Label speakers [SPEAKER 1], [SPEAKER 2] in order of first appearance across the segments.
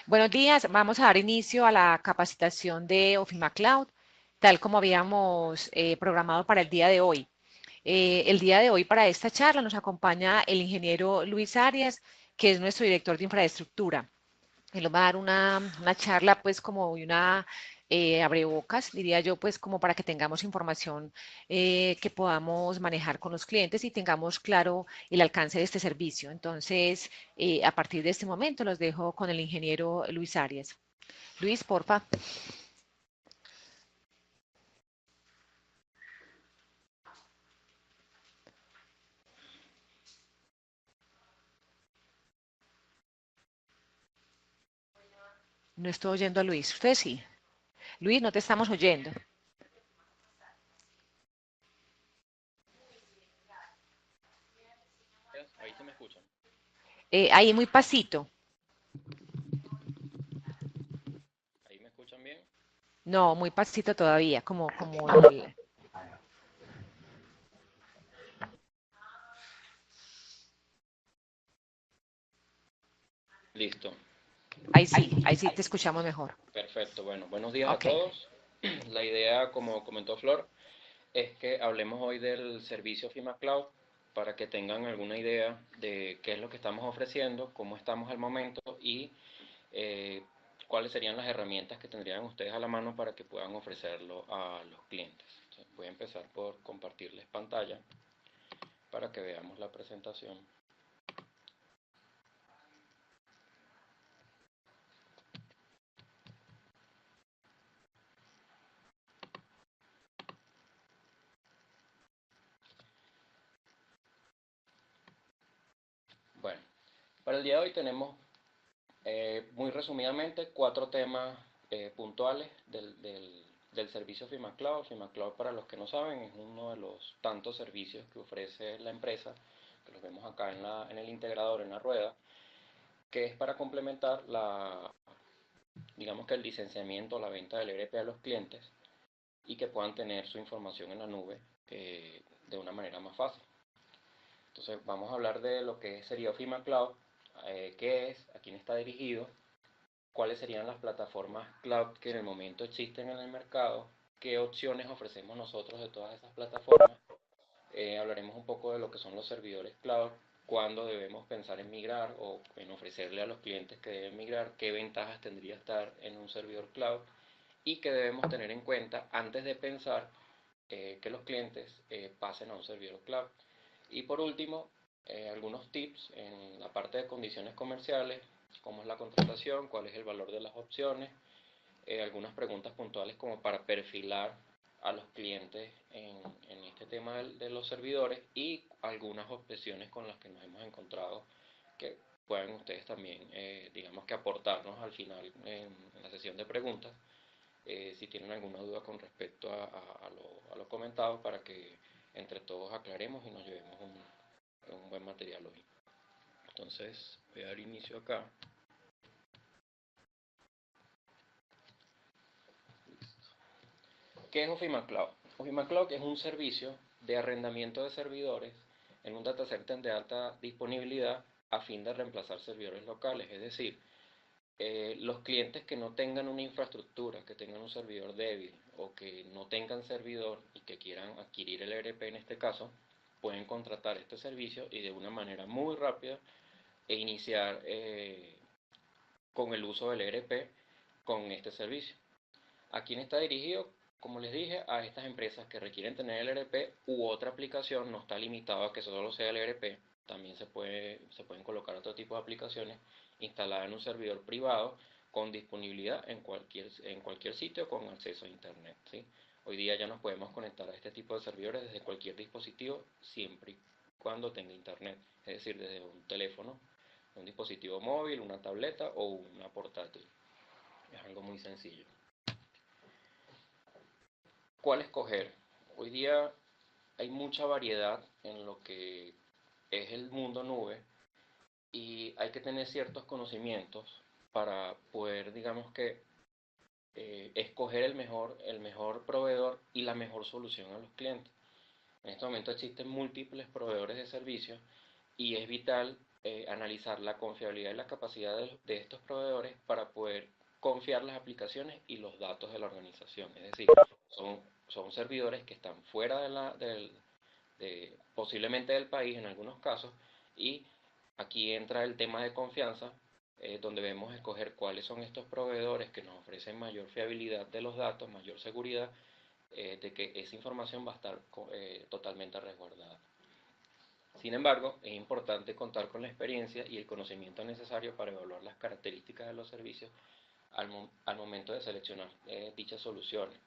[SPEAKER 1] Buenos días, vamos a dar inicio a la capacitación de Ofima Cloud, tal como habíamos programado para el día de hoy. El día de hoy para esta charla nos acompaña el ingeniero Luis Arias, que es nuestro director de infraestructura. Él nos va a dar una charla, pues, como una abrebocas, diría yo, pues, como para que tengamos información que podamos manejar con los clientes y tengamos claro el alcance de este servicio. Entonces, a partir de este momento, los dejo con el ingeniero Luis Arias. Luis, porfa. No estoy oyendo a Luis. Usted sí. Luis, no te estamos oyendo.
[SPEAKER 2] Ahí sí me escuchan.
[SPEAKER 1] Ahí muy pasito.
[SPEAKER 2] Ahí me escuchan bien.
[SPEAKER 1] No, muy pasito todavía, como
[SPEAKER 2] Listo.
[SPEAKER 1] ahí sí te escuchamos mejor.
[SPEAKER 2] Perfecto. Bueno, buenos días a
[SPEAKER 1] Ok.
[SPEAKER 2] todos. La idea, como comentó Flor, es que hablemos hoy del servicio FIMA Cloud para que tengan alguna idea de qué es lo que estamos ofreciendo, cómo estamos al momento y eh, cuáles serían las herramientas que tendrían ustedes a la mano para que puedan ofrecerlo a los clientes. Entonces, voy a empezar por compartirles pantalla para que veamos la presentación. Bueno, para el día de hoy tenemos muy resumidamente, cuatro temas puntuales del servicio FimaCloud. FimaCloud, para los que no saben, es uno de los tantos servicios que ofrece la empresa, que los vemos acá en el integrador, en la rueda, que es para complementar digamos que el licenciamiento o la venta del ERP a los clientes y que puedan tener su información en la nube de una manera más fácil. Entonces vamos a hablar de lo que sería FimaCloud, qué es, a quién está dirigido, cuáles serían las plataformas cloud que en el momento existen en el mercado, qué opciones ofrecemos nosotros de todas esas plataformas. Hablaremos un poco de lo que son los servidores cloud, cuándo debemos pensar en migrar o en ofrecerle a los clientes que deben migrar, qué ventajas tendría estar en un servidor cloud y qué debemos tener en cuenta antes de pensar que los clientes pasen a un servidor cloud. Y por último, algunos tips en la parte de condiciones comerciales, cómo es la contratación, cuál es el valor de las opciones, algunas preguntas puntuales como para perfilar a los clientes en este tema de los servidores y algunas objeciones con las que nos hemos encontrado que pueden ustedes también, digamos que aportarnos al final en la sesión de preguntas, si tienen alguna duda con respecto a lo comentado para que entre todos aclaremos y nos llevemos un buen material hoy. Entonces voy a dar inicio acá. ¿Qué es Ofima Cloud? Ofima Cloud es un servicio de arrendamiento de servidores en un data center de alta disponibilidad a fin de reemplazar servidores locales. Es decir, los clientes que no tengan una infraestructura, que tengan un servidor débil o que no tengan servidor y que quieran adquirir el ERP en este caso, pueden contratar este servicio y de una manera muy rápida iniciar con el uso del ERP con este servicio. ¿A quién está dirigido? Como les dije, a estas empresas que requieren tener el ERP u otra aplicación, no está limitado a que solo sea el ERP, también se pueden colocar otro tipo de aplicaciones instaladas en un servidor privado con disponibilidad en cualquier sitio con acceso a Internet. ¿Sí? Hoy día ya nos podemos conectar a este tipo de servidores desde cualquier dispositivo siempre y cuando tenga Internet, es decir, desde un teléfono, un dispositivo móvil, una tableta o una portátil. Es algo muy sencillo. ¿Cuál escoger? Hoy día hay mucha variedad en lo que es el mundo nube y hay que tener ciertos conocimientos para poder, digamos que, escoger el mejor proveedor y la mejor solución a los clientes. En este momento existen múltiples proveedores de servicios y es vital analizar la confiabilidad y la capacidad de estos proveedores para poder confiar las aplicaciones y los datos de la organización. Es decir, son servidores que están fuera posiblemente del país en algunos casos, y aquí entra el tema de confianza, donde debemos escoger cuáles son estos proveedores que nos ofrecen mayor fiabilidad de los datos, mayor seguridad, de que esa información va a estar totalmente resguardada. Sin embargo, es importante contar con la experiencia y el conocimiento necesario para evaluar las características de los servicios al momento de seleccionar dichas soluciones,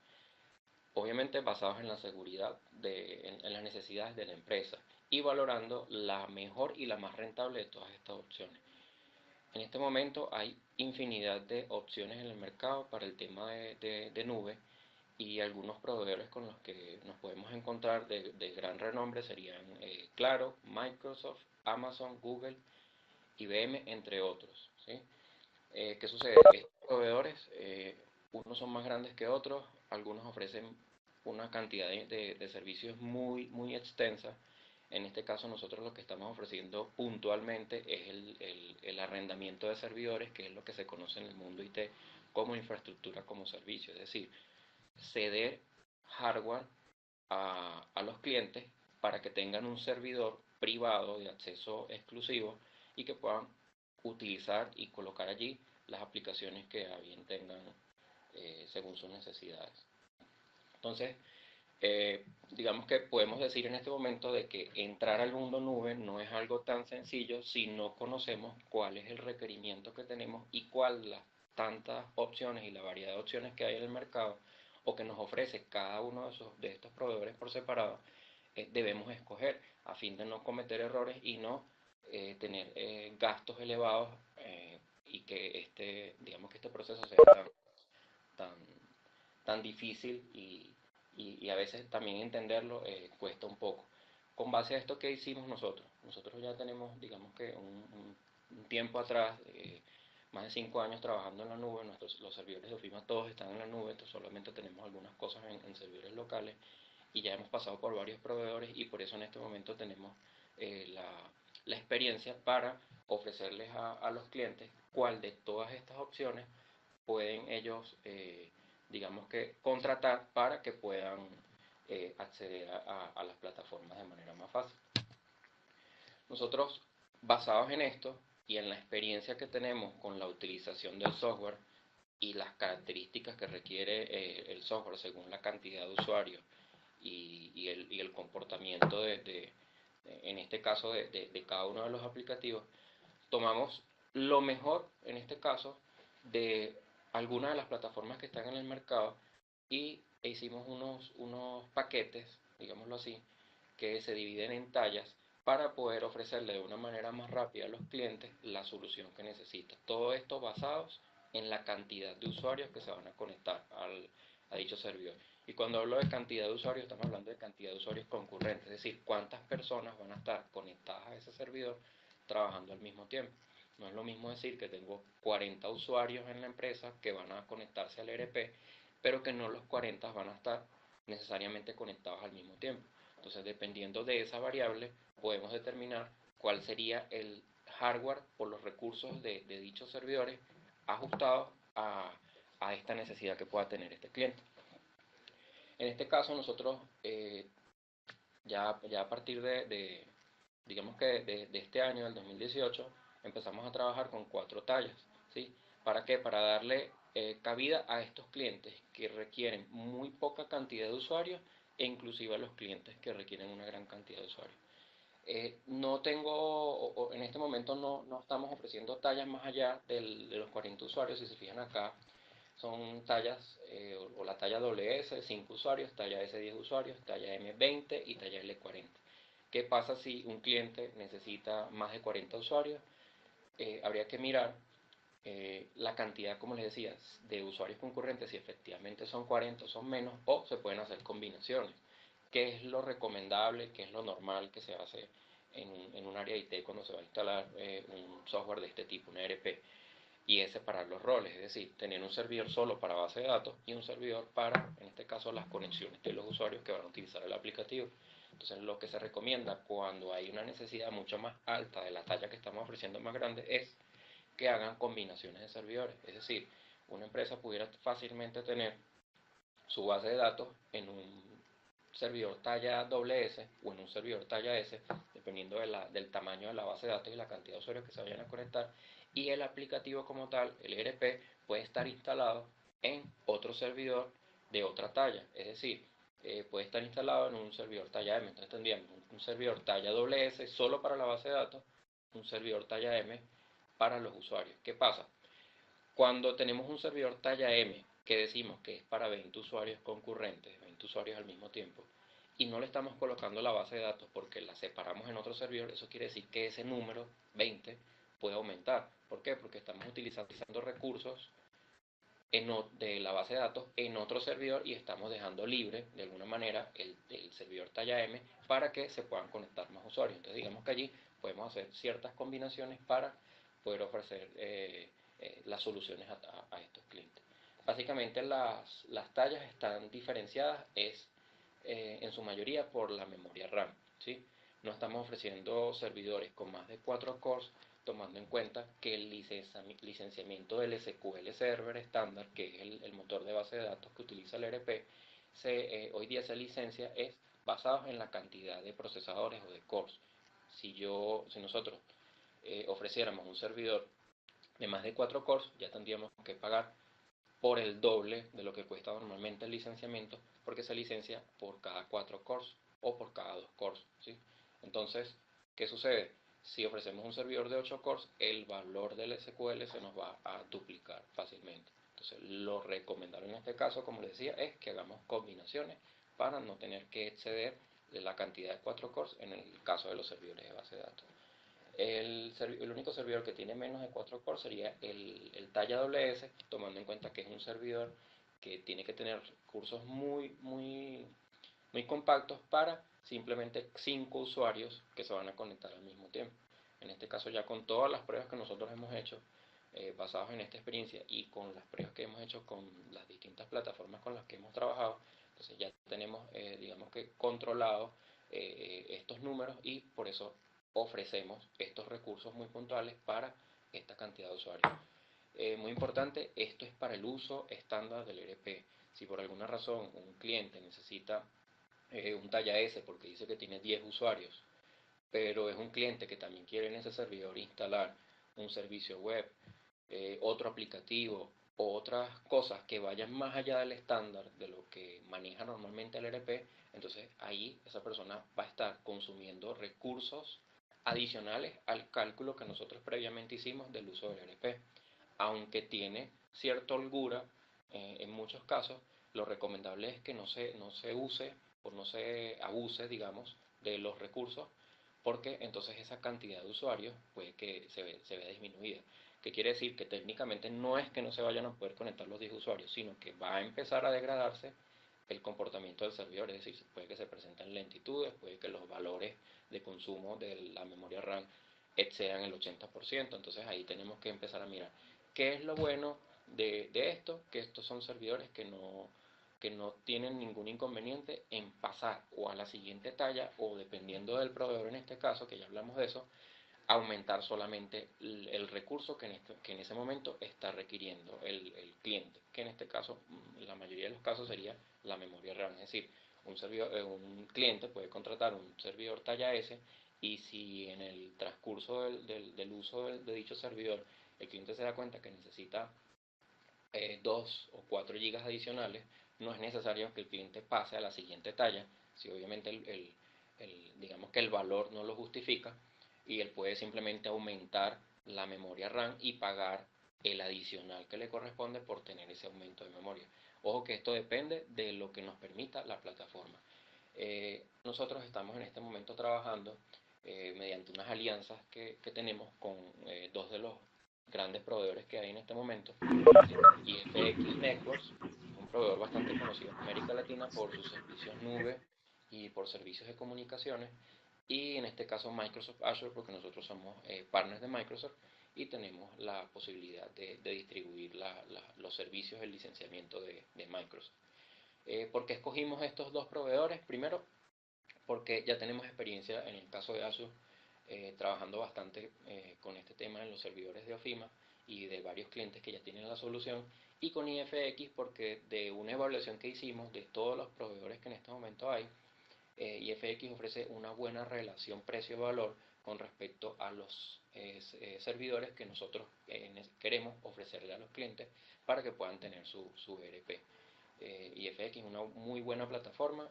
[SPEAKER 2] obviamente basados en la seguridad, en las necesidades de la empresa, y valorando la mejor y la más rentable de todas estas opciones. En este momento hay infinidad de opciones en el mercado para el tema de nube, y algunos proveedores con los que nos podemos encontrar de gran renombre serían Claro, Microsoft, Amazon, Google, IBM, entre otros, ¿sí? ¿Qué sucede? Estos proveedores, unos son más grandes que otros, algunos ofrecen una cantidad de servicios muy extensa. En este caso nosotros lo que estamos ofreciendo puntualmente es el arrendamiento de servidores, que es lo que se conoce en el mundo IT como infraestructura como servicio, es decir, ceder hardware a los clientes para que tengan un servidor privado de acceso exclusivo y que puedan utilizar y colocar allí las aplicaciones que a bien tengan según sus necesidades. Entonces, digamos que podemos decir en este momento de que entrar al mundo nube no es algo tan sencillo si no conocemos cuál es el requerimiento que tenemos y cuál las tantas opciones y la variedad de opciones que hay en el mercado o que nos ofrece cada uno de estos proveedores por separado. Debemos escoger a fin de no cometer errores y no tener gastos elevados, y que digamos que este proceso sea tan, tan difícil, y a veces también entenderlo cuesta un poco. Con base a esto, ¿qué hicimos nosotros? Nosotros ya tenemos, digamos que un tiempo atrás, más de 5 años trabajando en la nube. Los servidores de Ofima todos están en la nube, entonces solamente tenemos algunas cosas en servidores locales, y ya hemos pasado por varios proveedores, y por eso en este momento tenemos la experiencia para ofrecerles a los clientes cuál de todas estas opciones pueden ellos, digamos que, contratar para que puedan acceder a las plataformas de manera más fácil. Nosotros, basados en esto y en la experiencia que tenemos con la utilización del software y las características que requiere el software según la cantidad de usuarios y el comportamiento en este caso, de cada uno de los aplicativos, tomamos lo mejor, en este caso, de algunas de las plataformas que están en el mercado, y hicimos unos paquetes, digámoslo así, que se dividen en tallas para poder ofrecerle de una manera más rápida a los clientes la solución que necesitan. Todo esto basados en la cantidad de usuarios que se van a conectar a dicho servidor. Y cuando hablo de cantidad de usuarios, estamos hablando de cantidad de usuarios concurrentes, es decir, cuántas personas van a estar conectadas a ese servidor trabajando al mismo tiempo. No es lo mismo decir que tengo 40 usuarios en la empresa que van a conectarse al ERP, pero que no los 40 van a estar necesariamente conectados al mismo tiempo. Entonces, dependiendo de esa variable, podemos determinar cuál sería el hardware o los recursos de dichos servidores ajustados a esta necesidad que pueda tener este cliente. En este caso, nosotros ya a partir digamos que de este año, del 2018, empezamos a trabajar con 4 tallas, ¿sí? ¿Para qué? Para darle cabida a estos clientes que requieren muy poca cantidad de usuarios, e inclusive a los clientes que requieren una gran cantidad de usuarios. No tengo, en este momento no estamos ofreciendo tallas más allá de los 40 usuarios. Si se fijan acá, son tallas, o la talla WS, 5 usuarios, talla S, 10 usuarios, talla M, 20 y talla L, 40. ¿Qué pasa si un cliente necesita más de 40 usuarios? Habría que mirar la cantidad, como les decía, de usuarios concurrentes, si efectivamente son 40 o son menos, o se pueden hacer combinaciones. ¿Qué es lo recomendable, qué es lo normal que se hace en un área IT cuando se va a instalar un software de este tipo, un ERP? Y es separar los roles, es decir, tener un servidor solo para base de datos y un servidor para, en este caso, las conexiones de los usuarios que van a utilizar el aplicativo. Entonces lo que se recomienda cuando hay una necesidad mucho más alta de la talla que estamos ofreciendo más grande es que hagan combinaciones de servidores. Es decir, una empresa pudiera fácilmente tener su base de datos en un servidor talla S o en un servidor talla S, dependiendo del tamaño de la base de datos y la cantidad de usuarios que se vayan a conectar, y el aplicativo como tal, el ERP, puede estar instalado en otro servidor de otra talla, es decir, puede estar instalado en un servidor talla M. Entonces tendríamos un servidor talla S solo para la base de datos, un servidor talla M para los usuarios. ¿Qué pasa? Cuando tenemos un servidor talla M, que decimos que es para 20 usuarios concurrentes, 20 usuarios al mismo tiempo, y no le estamos colocando la base de datos porque la separamos en otro servidor, eso quiere decir que ese número, 20, puede aumentar. ¿Por qué? Porque estamos utilizando recursos de la base de datos en otro servidor y estamos dejando libre, de alguna manera, el servidor talla M para que se puedan conectar más usuarios. Entonces, digamos que allí podemos hacer ciertas combinaciones para poder ofrecer las soluciones a estos clientes. Básicamente las tallas están diferenciadas en su mayoría por la memoria RAM, ¿sí? No estamos ofreciendo servidores con más de 4 cores, tomando en cuenta que el licenciamiento del SQL Server estándar, que es el motor de base de datos que utiliza el ERP, hoy día esa licencia es basada en la cantidad de procesadores o de cores. Si nosotros ofreciéramos un servidor de más de 4 cores, ya tendríamos que pagar por el doble de lo que cuesta normalmente el licenciamiento, porque se licencia por cada 4 cores o por cada 2 cores, ¿sí? Entonces, ¿qué sucede? Si ofrecemos un servidor de 8 cores, el valor del SQL se nos va a duplicar fácilmente. Entonces, lo recomendable en este caso, como les decía, es que hagamos combinaciones para no tener que exceder de la cantidad de 4 cores en el caso de los servidores de base de datos. El único servidor que tiene menos de 4 cores sería el talla S, tomando en cuenta que es un servidor que tiene que tener recursos muy compactos para simplemente 5 usuarios que se van a conectar al mismo tiempo. En este caso, ya con todas las pruebas que nosotros hemos hecho basados en esta experiencia y con las pruebas que hemos hecho con las distintas plataformas con las que hemos trabajado, entonces ya tenemos, digamos que, controlado estos números y por eso ofrecemos estos recursos muy puntuales para esta cantidad de usuarios. Muy importante, esto es para el uso estándar del ERP. Si por alguna razón un cliente necesita un talla S porque dice que tiene 10 usuarios, pero es un cliente que también quiere en ese servidor instalar un servicio web, otro aplicativo o otras cosas que vayan más allá del estándar de lo que maneja normalmente el ERP, entonces ahí esa persona va a estar consumiendo recursos adicionales al cálculo que nosotros previamente hicimos del uso del ERP. Aunque tiene cierta holgura, en muchos casos, lo recomendable es que no se use o no se abuse, digamos, de los recursos, porque entonces esa cantidad de usuarios puede que se vea disminuida. ¿Qué quiere decir? Que técnicamente no es que no se vayan a poder conectar los 10 usuarios, sino que va a empezar a degradarse el comportamiento del servidor, es decir, puede que se presenten lentitudes, puede que los valores de consumo de la memoria RAM excedan el 80%, entonces ahí tenemos que empezar a mirar qué es lo bueno de esto, que estos son servidores que no tienen ningún inconveniente en pasar o a la siguiente talla o dependiendo del proveedor en este caso, que ya hablamos de eso, aumentar solamente el recurso que en ese momento está requiriendo el cliente, que en este caso, la mayoría de los casos sería la memoria RAM, es decir, un cliente puede contratar un servidor talla S y si en el transcurso del uso de dicho servidor el cliente se da cuenta que necesita 2 o 4 gigas adicionales, no es necesario que el cliente pase a la siguiente talla, si obviamente digamos que el valor no lo justifica, y él puede simplemente aumentar la memoria RAM y pagar el adicional que le corresponde por tener ese aumento de memoria. Ojo que esto depende de lo que nos permita la plataforma. Nosotros estamos en este momento trabajando mediante unas alianzas que tenemos con dos de los grandes proveedores que hay en este momento. IFX Networks es un proveedor bastante conocido en América Latina por sus servicios nube y por servicios de comunicaciones, y en este caso Microsoft Azure, porque nosotros somos partners de Microsoft y tenemos la posibilidad de distribuir los servicios del licenciamiento de Microsoft. ¿Por qué escogimos estos dos proveedores? Primero, porque ya tenemos experiencia en el caso de Azure, trabajando bastante con este tema en los servidores de Ofima y de varios clientes que ya tienen la solución, y con IFX porque de una evaluación que hicimos de todos los proveedores que en este momento hay, IFX ofrece una buena relación precio-valor con respecto a los servidores que nosotros queremos ofrecerle a los clientes para que puedan tener su ERP. IFX es una muy buena plataforma.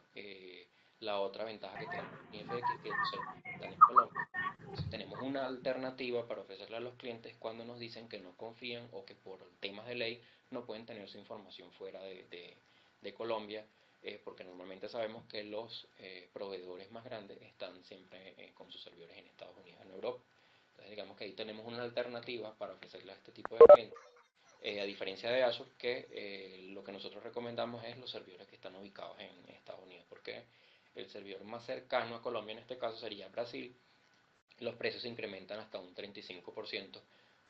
[SPEAKER 2] La otra ventaja que tiene IFX es que los servidores están en Colombia. Entonces tenemos una alternativa para ofrecerle a los clientes cuando nos dicen que no confían o que por temas de ley no pueden tener su información fuera de Colombia, porque normalmente sabemos que los proveedores más grandes están siempre con sus servidores en Estados Unidos, en Europa. Entonces digamos que ahí tenemos una alternativa para ofrecerle a este tipo de clientes, a diferencia de Azure, que lo que nosotros recomendamos es los servidores que están ubicados en Estados Unidos, porque el servidor más cercano a Colombia en este caso sería Brasil. Los precios se incrementan hasta un 35%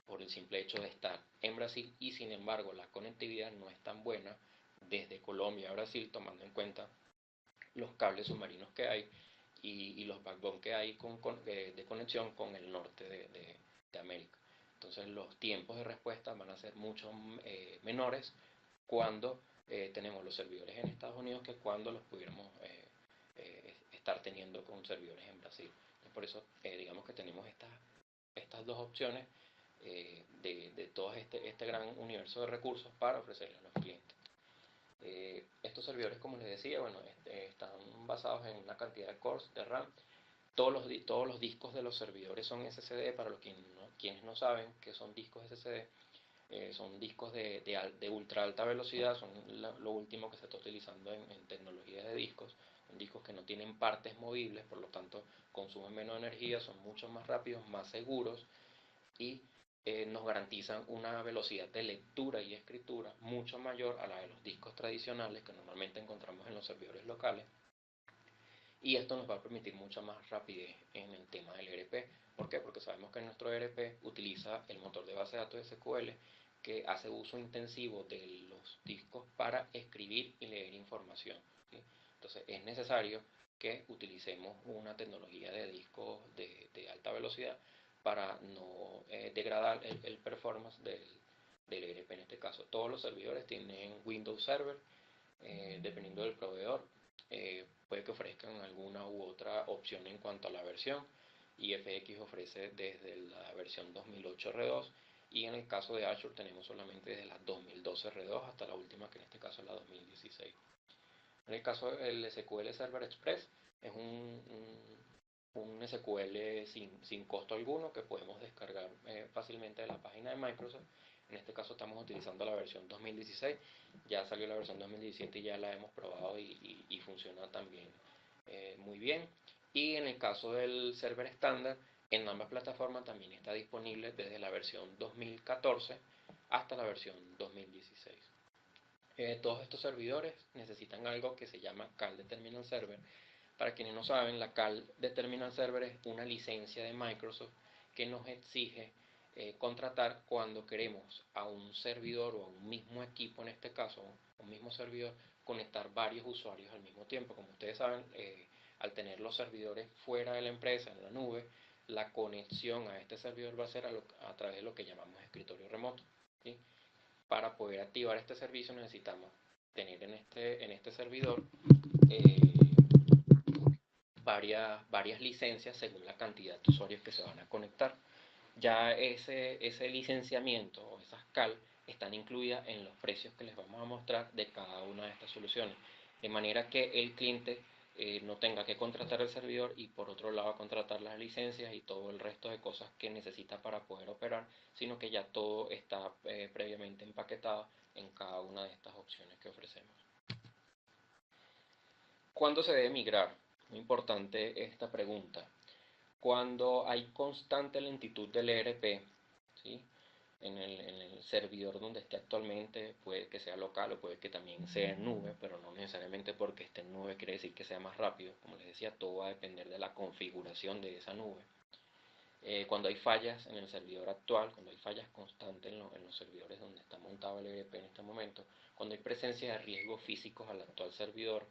[SPEAKER 2] por el simple hecho de estar en Brasil, y sin embargo la conectividad no es tan buena desde Colombia a Brasil, tomando en cuenta los cables submarinos que hay y los backbone que hay de conexión con el norte de América. Entonces los tiempos de respuesta van a ser mucho menores cuando tenemos los servidores en Estados Unidos que cuando los pudiéramos estar teniendo con servidores en Brasil. Entonces, por eso digamos que tenemos estas dos opciones de todo este gran universo de recursos para ofrecerle a los clientes. Estos servidores, como les decía, bueno, están basados en una cantidad de cores de RAM. Todos los discos de los servidores son SSD. Para los quienes no saben qué son discos SSD, son discos de ultra alta velocidad, son lo último que se está utilizando en tecnología de discos. Son discos que no tienen partes movibles, por lo tanto consumen menos energía, son mucho más rápidos, más seguros, y nos garantizan una velocidad de lectura y escritura mucho mayor a la de los discos tradicionales que normalmente encontramos en los servidores locales. Y esto nos va a permitir mucha más rapidez en el tema del ERP. ¿Por qué? Porque sabemos que nuestro ERP utiliza el motor de base de datos SQL, que hace uso intensivo de los discos para escribir y leer información, ¿sí? Entonces es necesario que utilicemos una tecnología de discos de alta velocidad para no degradar el performance del ERP. En este caso todos los servidores tienen Windows Server, dependiendo del proveedor. Puede que ofrezcan alguna u otra opción en cuanto a la versión. IFX ofrece desde la versión 2008 R2, y en el caso de Azure tenemos solamente desde la 2012 R2 hasta la última, que en este caso es la 2016. En el caso del SQL Server Express, es un SQL sin costo alguno que podemos descargar fácilmente de la página de Microsoft. En este caso estamos utilizando la versión 2016, ya salió la versión 2017 y ya la hemos probado y funciona también muy bien. Y en el caso del server estándar, en ambas plataformas también está disponible desde la versión 2014 hasta la versión 2016. Todos estos servidores necesitan algo que se llama CAL de Terminal Server. Para quienes no saben, la CAL de Terminal Server es una licencia de Microsoft que nos exige contratar cuando queremos a un servidor o a un mismo equipo, en este caso, un mismo servidor, conectar varios usuarios al mismo tiempo. Como ustedes saben, al tener los servidores fuera de la empresa, en la nube, la conexión a este servidor va a ser a través de lo que llamamos escritorio remoto, ¿sí? Para poder activar este servicio necesitamos tener en este servidor eh, varias licencias según la cantidad de usuarios que se van a conectar. Ya ese licenciamiento o esas CAL están incluidas en los precios que les vamos a mostrar de cada una de estas soluciones, de manera que el cliente no tenga que contratar el servidor y por otro lado contratar las licencias y todo el resto de cosas que necesita para poder operar, sino que ya todo está previamente empaquetado en cada una de estas opciones que ofrecemos. ¿Cuándo se debe migrar? Muy importante esta pregunta. Cuando hay constante lentitud del ERP, ¿sí? En el servidor donde esté actualmente, puede que sea local o puede que también sea en nube, pero no necesariamente porque esté en nube quiere decir que sea más rápido. Como les decía, todo va a depender de la configuración de esa nube. Cuando hay fallas en el servidor actual, cuando hay fallas constantes en los servidores donde está montado el ERP en este momento, cuando hay presencia de riesgos físicos al actual servidor,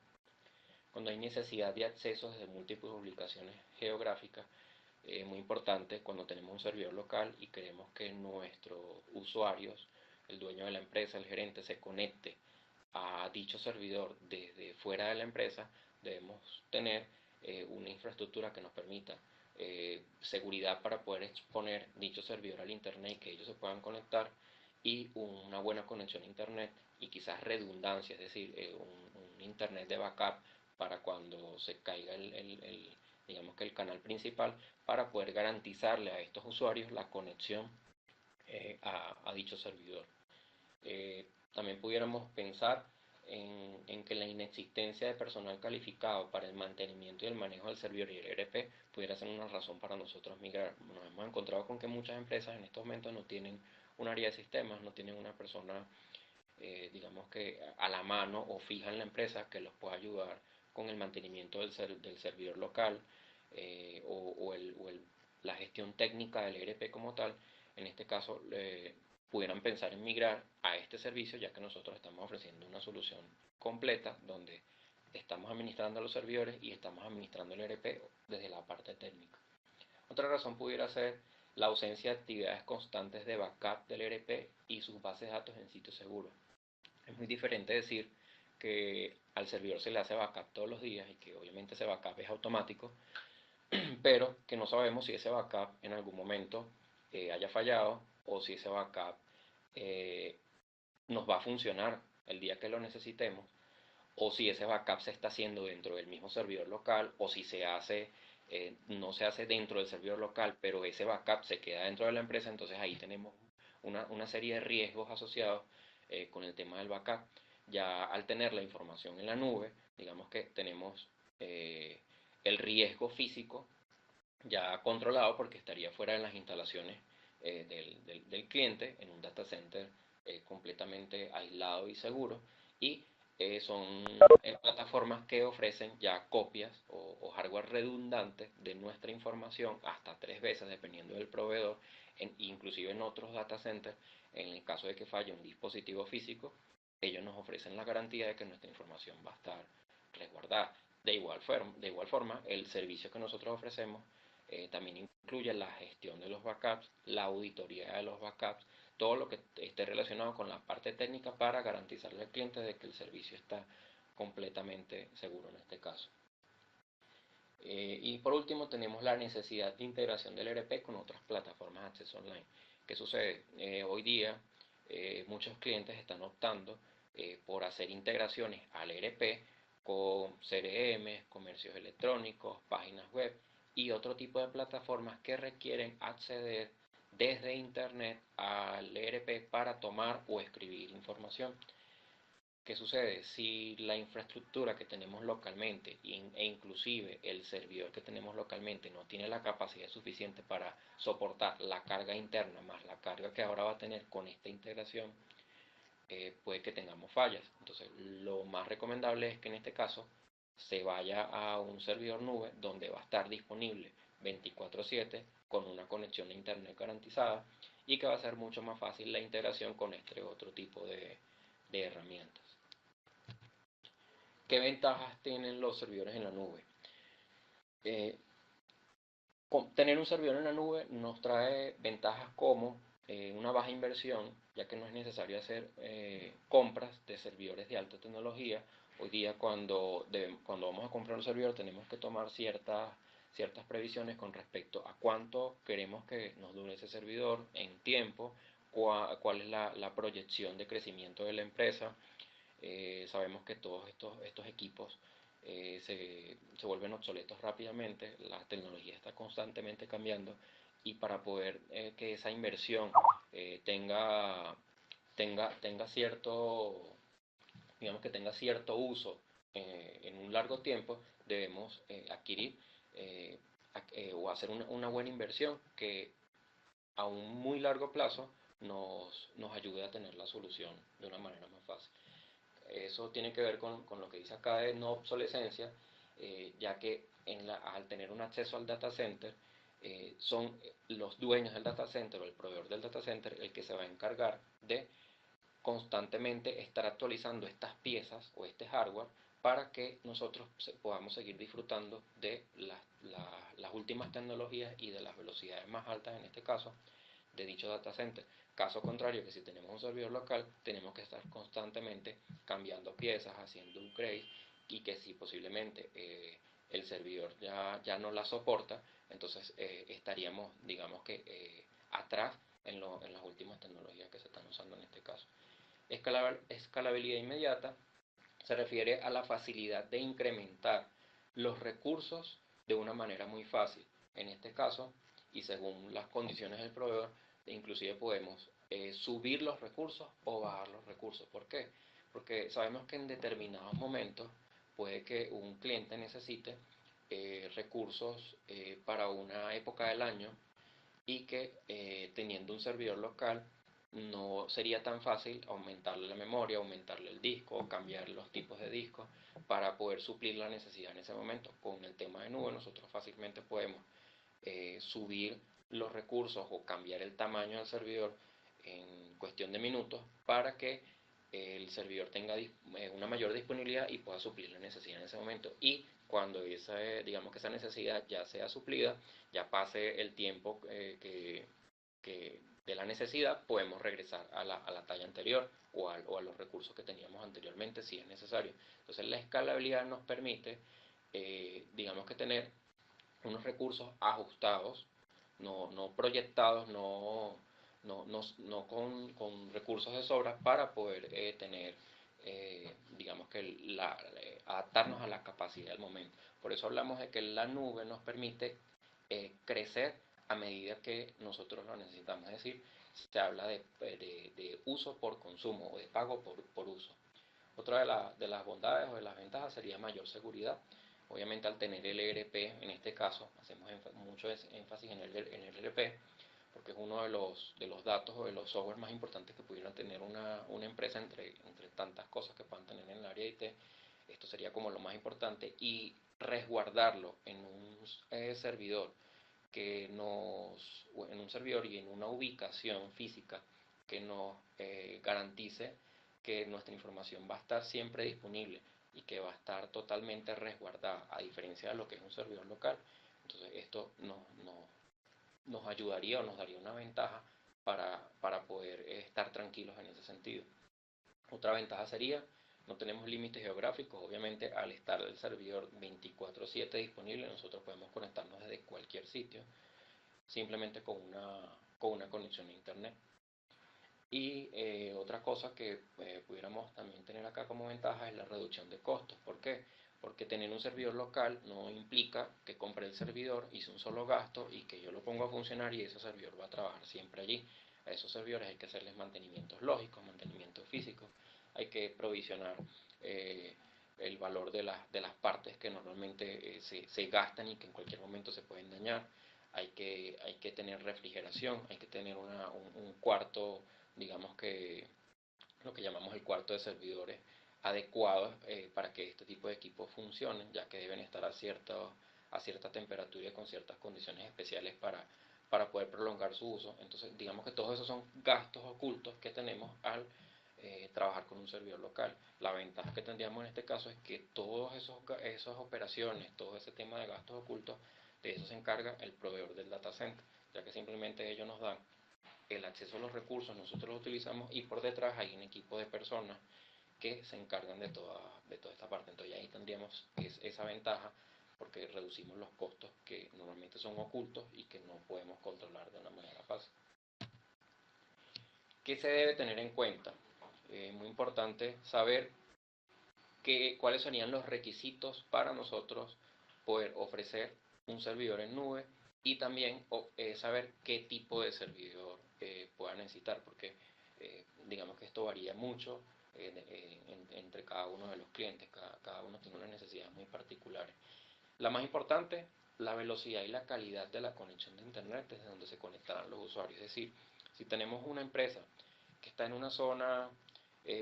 [SPEAKER 2] cuando hay necesidad de acceso desde múltiples ubicaciones geográficas. Muy importante cuando tenemos un servidor local y queremos que nuestros usuarios, el dueño de la empresa, el gerente, se conecte a dicho servidor desde fuera de la empresa, debemos tener una infraestructura que nos permita seguridad para poder exponer dicho servidor al internet y que ellos se puedan conectar, y una buena conexión a internet y quizás redundancia, es decir, un internet de backup para cuando se caiga digamos que el canal principal, para poder garantizarle a estos usuarios la conexión a dicho servidor. También pudiéramos pensar en que la inexistencia de personal calificado para el mantenimiento y el manejo del servidor y el ERP pudiera ser una razón para nosotros migrar. Nos hemos encontrado con que muchas empresas en estos momentos no tienen un área de sistemas, no tienen una persona, digamos que a la mano o fija en la empresa que los pueda ayudar con el mantenimiento del servidor local, la gestión técnica del ERP como tal. En este caso, pudieran pensar en migrar a este servicio, ya que nosotros estamos ofreciendo una solución completa donde estamos administrando los servidores y estamos administrando el ERP desde la parte técnica. Otra razón pudiera ser la ausencia de actividades constantes de backup del ERP y sus bases de datos en sitios seguros. Es muy diferente decir que al servidor se le hace backup todos los días y que obviamente ese backup es automático, pero que no sabemos si ese backup en algún momento haya fallado, o si ese backup nos va a funcionar el día que lo necesitemos, o si ese backup se está haciendo dentro del mismo servidor local, o si no se hace dentro del servidor local, pero ese backup se queda dentro de la empresa. Entonces ahí tenemos una serie de riesgos asociados con el tema del backup. Ya al tener la información en la nube, digamos que tenemos el riesgo físico ya controlado, porque estaría fuera de las instalaciones del cliente, en un data center completamente aislado y seguro. Y son plataformas que ofrecen ya copias o hardware redundante de nuestra información hasta 3 veces, dependiendo del proveedor. Inclusive en otros data centers, en el caso de que falle un dispositivo físico, ellos nos ofrecen la garantía de que nuestra información va a estar resguardada. De igual forma, el servicio que nosotros ofrecemos también incluye la gestión de los backups, la auditoría de los backups, todo lo que esté relacionado con la parte técnica para garantizarle al cliente de que el servicio está completamente seguro en este caso. Y por último tenemos la necesidad de integración del ERP con otras plataformas de acceso online. ¿Qué sucede? Hoy día muchos clientes están optando por hacer integraciones al ERP con CRM, comercios electrónicos, páginas web y otro tipo de plataformas que requieren acceder desde internet al ERP para tomar o escribir información. ¿Qué sucede? Si la infraestructura que tenemos localmente e inclusive el servidor que tenemos localmente no tiene la capacidad suficiente para soportar la carga interna más la carga que ahora va a tener con esta integración, puede que tengamos fallas. Entonces, lo más recomendable es que en este caso se vaya a un servidor nube donde va a estar disponible 24/7 con una conexión a internet garantizada, y que va a ser mucho más fácil la integración con este otro tipo de herramientas. ¿Qué ventajas tienen los servidores en la nube? Tener un servidor en la nube nos trae ventajas como una baja inversión, ya que no es necesario hacer compras de servidores de alta tecnología. Hoy día cuando vamos a comprar un servidor tenemos que tomar ciertas previsiones con respecto a cuánto queremos que nos dure ese servidor en tiempo, cuál es la proyección de crecimiento de la empresa. Sabemos que todos estos equipos se vuelven obsoletos rápidamente, la tecnología está constantemente cambiando, y para poder que esa inversión tenga cierto, digamos que tenga cierto uso en un largo tiempo, debemos adquirir o hacer una buena inversión que a un muy largo plazo nos ayude a tener la solución de una manera más fácil. Eso tiene que ver con lo que dice acá de no obsolescencia, ya que al tener un acceso al data center, son los dueños del data center o el proveedor del data center el que se va a encargar de constantemente estar actualizando estas piezas o este hardware para que nosotros podamos seguir disfrutando de las últimas tecnologías y de las velocidades más altas, en este caso, de dicho data center. Caso contrario, que si tenemos un servidor local, tenemos que estar constantemente cambiando piezas, haciendo upgrades, y que si posiblemente el servidor ya no la soporta, entonces estaríamos, digamos que, atrás en las últimas tecnologías que se están usando en este caso. Escalabilidad inmediata se refiere a la facilidad de incrementar los recursos de una manera muy fácil. En este caso, y según las condiciones del proveedor, inclusive podemos subir los recursos o bajar los recursos. ¿Por qué? Porque sabemos que en determinados momentos puede que un cliente necesite recursos para una época del año, y que teniendo un servidor local no sería tan fácil aumentarle la memoria, aumentarle el disco o cambiar los tipos de discos para poder suplir la necesidad en ese momento. Con el tema de nube nosotros fácilmente podemos subir los recursos o cambiar el tamaño del servidor en cuestión de minutos para que el servidor tenga una mayor disponibilidad y pueda suplir la necesidad en ese momento. Y cuando digamos que esa necesidad ya sea suplida, ya pase el tiempo que de la necesidad, podemos regresar a la talla anterior o a los recursos que teníamos anteriormente si es necesario. Entonces la escalabilidad nos permite, digamos que tener unos recursos ajustados, no proyectados, no con recursos de sobra, para poder tener, digamos que, adaptarnos a la capacidad del momento. Por eso hablamos de que la nube nos permite crecer a medida que nosotros lo necesitamos. Es decir, se habla de uso por consumo o de pago por uso. Otra de las bondades o de las ventajas sería mayor seguridad. Obviamente, al tener el ERP, en este caso, hacemos mucho énfasis en el ERP, porque es uno de los datos o de los software más importantes que pudiera tener una empresa entre tantas cosas que puedan tener en el área de IT. Esto sería como lo más importante, y resguardarlo en un servidor en un servidor y en una ubicación física que nos garantice que nuestra información va a estar siempre disponible y que va a estar totalmente resguardada, a diferencia de lo que es un servidor local. Entonces esto nos ayudaría o nos daría una ventaja para poder estar tranquilos en ese sentido. Otra ventaja sería, no tenemos límites geográficos. Obviamente, al estar el servidor 24/7 disponible, nosotros podemos conectarnos desde cualquier sitio, simplemente con una conexión a internet. Y otra cosa que pudiéramos también tener acá como ventaja es la reducción de costos. ¿Por qué? Porque tener un servidor local no implica que compre el servidor, hice un solo gasto y que yo lo pongo a funcionar y ese servidor va a trabajar siempre allí. A esos servidores hay que hacerles mantenimientos lógicos, mantenimientos físicos, hay que provisionar el valor de las partes que normalmente se gastan y que en cualquier momento se pueden dañar. Hay que tener refrigeración, hay que tener un cuarto, digamos que lo que llamamos el cuarto de servidores, adecuados para que este tipo de equipos funcionen, ya que deben estar a cierta temperatura y con ciertas condiciones especiales para poder prolongar su uso. Entonces, digamos que todos esos son gastos ocultos que tenemos al trabajar con un servidor local. La ventaja que tendríamos en este caso es que todas esas operaciones, todo ese tema de gastos ocultos, de eso se encarga el proveedor del data center, ya que simplemente ellos nos dan el acceso a los recursos, nosotros los utilizamos, y por detrás hay un equipo de personas que se encargan de toda esta parte. Entonces ahí tendríamos esa ventaja, porque reducimos los costos que normalmente son ocultos y que no podemos controlar de una manera fácil. ¿Qué se debe tener en cuenta? Muy importante saber cuáles serían los requisitos para nosotros poder ofrecer un servidor en nube, y también saber qué tipo de servidor pueda necesitar, porque digamos que esto varía mucho entre cada uno de los clientes. Cada uno tiene unas necesidades muy particulares. La más importante, la velocidad y la calidad de la conexión de internet desde donde se conectarán los usuarios. Es decir, si tenemos una empresa que está en una zona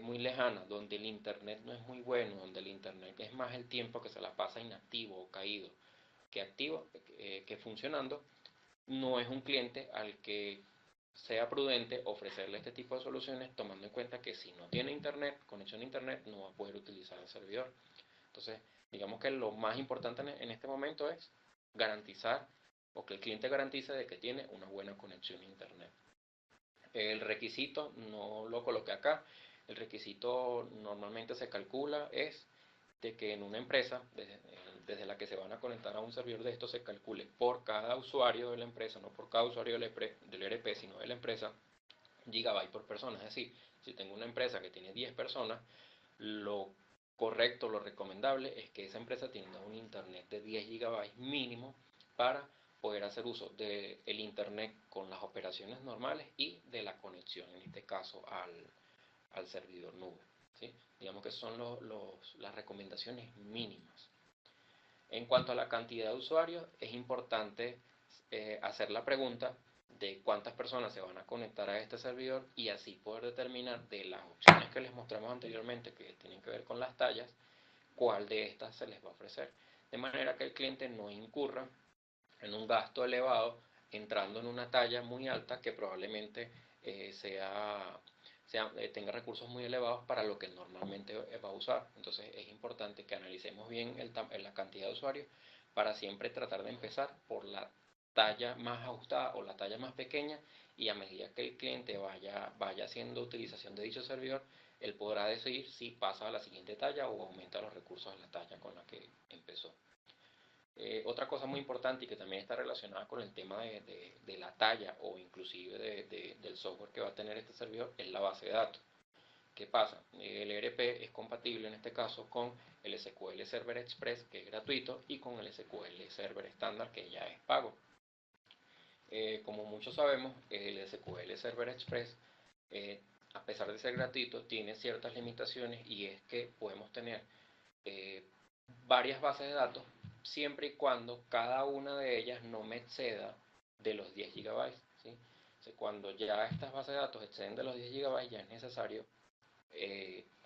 [SPEAKER 2] muy lejana, donde el internet no es muy bueno, donde el internet es más el tiempo que se la pasa inactivo o caído que activo, que funcionando, no es un cliente al que sea prudente ofrecerle este tipo de soluciones, tomando en cuenta que si no tiene internet, conexión a internet, no va a poder utilizar el servidor. Entonces, digamos que lo más importante en este momento es garantizar o que el cliente garantice de que tiene una buena conexión a Internet. El requisito, no lo coloqué acá, el requisito normalmente se calcula es de que en una empresa, desde la que se van a conectar a un servidor de esto, se calcule por cada usuario de la empresa, no por cada usuario del ERP, sino de la empresa, gigabyte por persona. Es decir, si tengo una empresa que tiene 10 personas, lo correcto, lo recomendable es que esa empresa tenga un internet de 10 gigabytes mínimo para poder hacer uso del internet con las operaciones normales y de la conexión, en este caso al servidor nube. ¿Sí? Digamos que son las recomendaciones mínimas. En cuanto a la cantidad de usuarios, es importante hacer la pregunta de cuántas personas se van a conectar a este servidor y así poder determinar de las opciones que les mostramos anteriormente que tienen que ver con las tallas, cuál de estas se les va a ofrecer. De manera que el cliente no incurra en un gasto elevado entrando en una talla muy alta que probablemente tenga recursos muy elevados para lo que normalmente va a usar. Entonces es importante que analicemos bien la cantidad de usuarios para siempre tratar de empezar por la talla más ajustada o la talla más pequeña, y a medida que el cliente vaya haciendo utilización de dicho servidor, él podrá decidir si pasa a la siguiente talla o aumenta los recursos de la talla con la que empezó. Otra cosa muy importante y que también está relacionada con el tema de la talla o inclusive del software que va a tener este servidor es la base de datos. ¿Qué pasa? El ERP es compatible en este caso con el SQL Server Express, que es gratuito, y con el SQL Server estándar, que ya es pago. Como muchos sabemos, el SQL Server Express, a pesar de ser gratuito, tiene ciertas limitaciones, y es que podemos tener eh, varias bases de datos siempre y cuando cada una de ellas no me exceda de los 10 gigabytes. ¿Sí? O sea, cuando ya estas bases de datos exceden de los 10 gigabytes, ya es necesario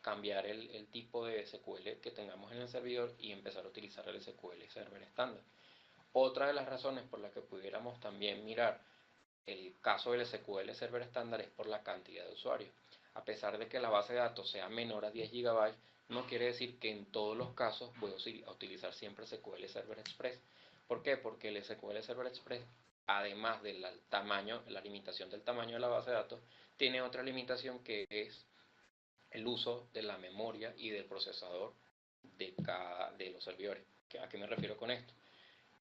[SPEAKER 2] cambiar el tipo de SQL que tengamos en el servidor y empezar a utilizar el SQL Server estándar. Otra de las razones por las que pudiéramos también mirar el caso del SQL Server estándar es por la cantidad de usuarios. A pesar de que la base de datos sea menor a 10 GB, no quiere decir que en todos los casos voy a utilizar siempre SQL Server Express. ¿Por qué? Porque el SQL Server Express, además del tamaño, la limitación del tamaño de la base de datos, tiene otra limitación, que es el uso de la memoria y del procesador de los servidores. ¿A qué me refiero con esto?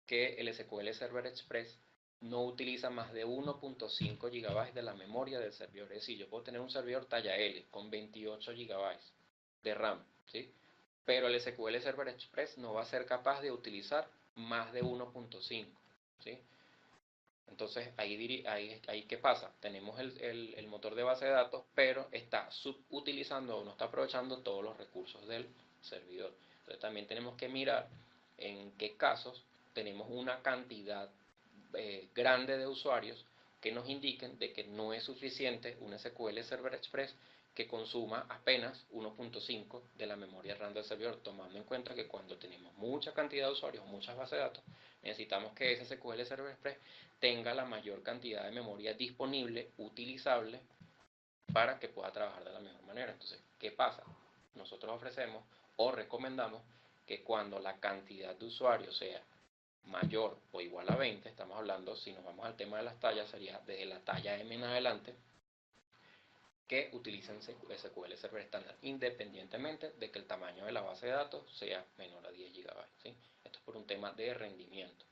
[SPEAKER 2] Que el SQL Server Express no utiliza más de 1.5 GB de la memoria del servidor. Es decir, yo puedo tener un servidor talla L con 28 GB de RAM, ¿sí? Pero el SQL Server Express no va a ser capaz de utilizar más de 1.5, ¿sí? Entonces, ahí ¿qué pasa? Tenemos el motor de base de datos, pero está subutilizando o no está aprovechando todos los recursos del servidor. Entonces, también tenemos que mirar en qué casos tenemos una cantidad grande de usuarios que nos indiquen de que no es suficiente un SQL Server Express que consuma apenas 1.5 de la memoria RAM del servidor, tomando en cuenta que cuando tenemos mucha cantidad de usuarios o muchas bases de datos, necesitamos que ese SQL Server Express tenga la mayor cantidad de memoria disponible, utilizable, para que pueda trabajar de la mejor manera. Entonces, ¿qué pasa? Nosotros ofrecemos o recomendamos que cuando la cantidad de usuarios sea mayor o igual a 20, estamos hablando, si nos vamos al tema de las tallas, sería desde la talla M en adelante, que utilicen SQL Server estándar, independientemente de que el tamaño de la base de datos sea menor a 10 GB. ¿Sí? Esto es por un tema de rendimiento.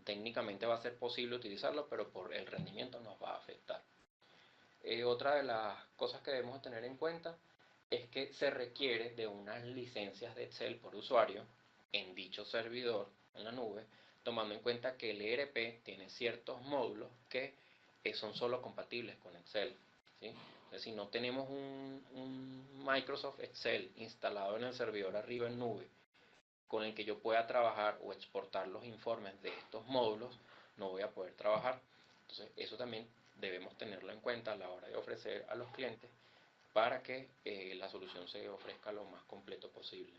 [SPEAKER 2] Técnicamente va a ser posible utilizarlo, pero por el rendimiento nos va a afectar. Otra de las cosas que debemos tener en cuenta es que se requiere de unas licencias de Excel por usuario en dicho servidor en la nube, tomando en cuenta que el ERP tiene ciertos módulos que son solo compatibles con Excel. ¿Sí? Entonces, si no tenemos un Microsoft Excel instalado en el servidor arriba en nube con el que yo pueda trabajar o exportar los informes de estos módulos, no voy a poder trabajar. Entonces, eso también debemos tenerlo en cuenta a la hora de ofrecer a los clientes para que la solución se ofrezca lo más completo posible.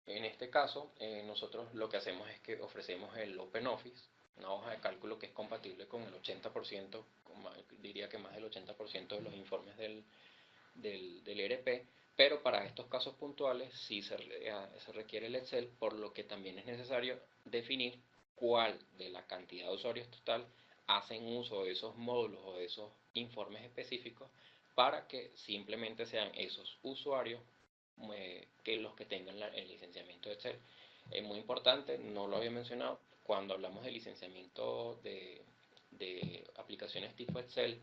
[SPEAKER 2] En este caso, nosotros lo que hacemos es que ofrecemos el OpenOffice, una hoja de cálculo que es compatible con el 80%, diría que más del 80% de los informes del ERP, Pero para estos casos puntuales sí se requiere el Excel, por lo que también es necesario definir cuál de la cantidad de usuarios total hacen uso de esos módulos o de esos informes específicos para que simplemente sean esos usuarios que los que tengan el licenciamiento de Excel. Es muy importante, no lo había mencionado, cuando hablamos de licenciamiento de aplicaciones tipo Excel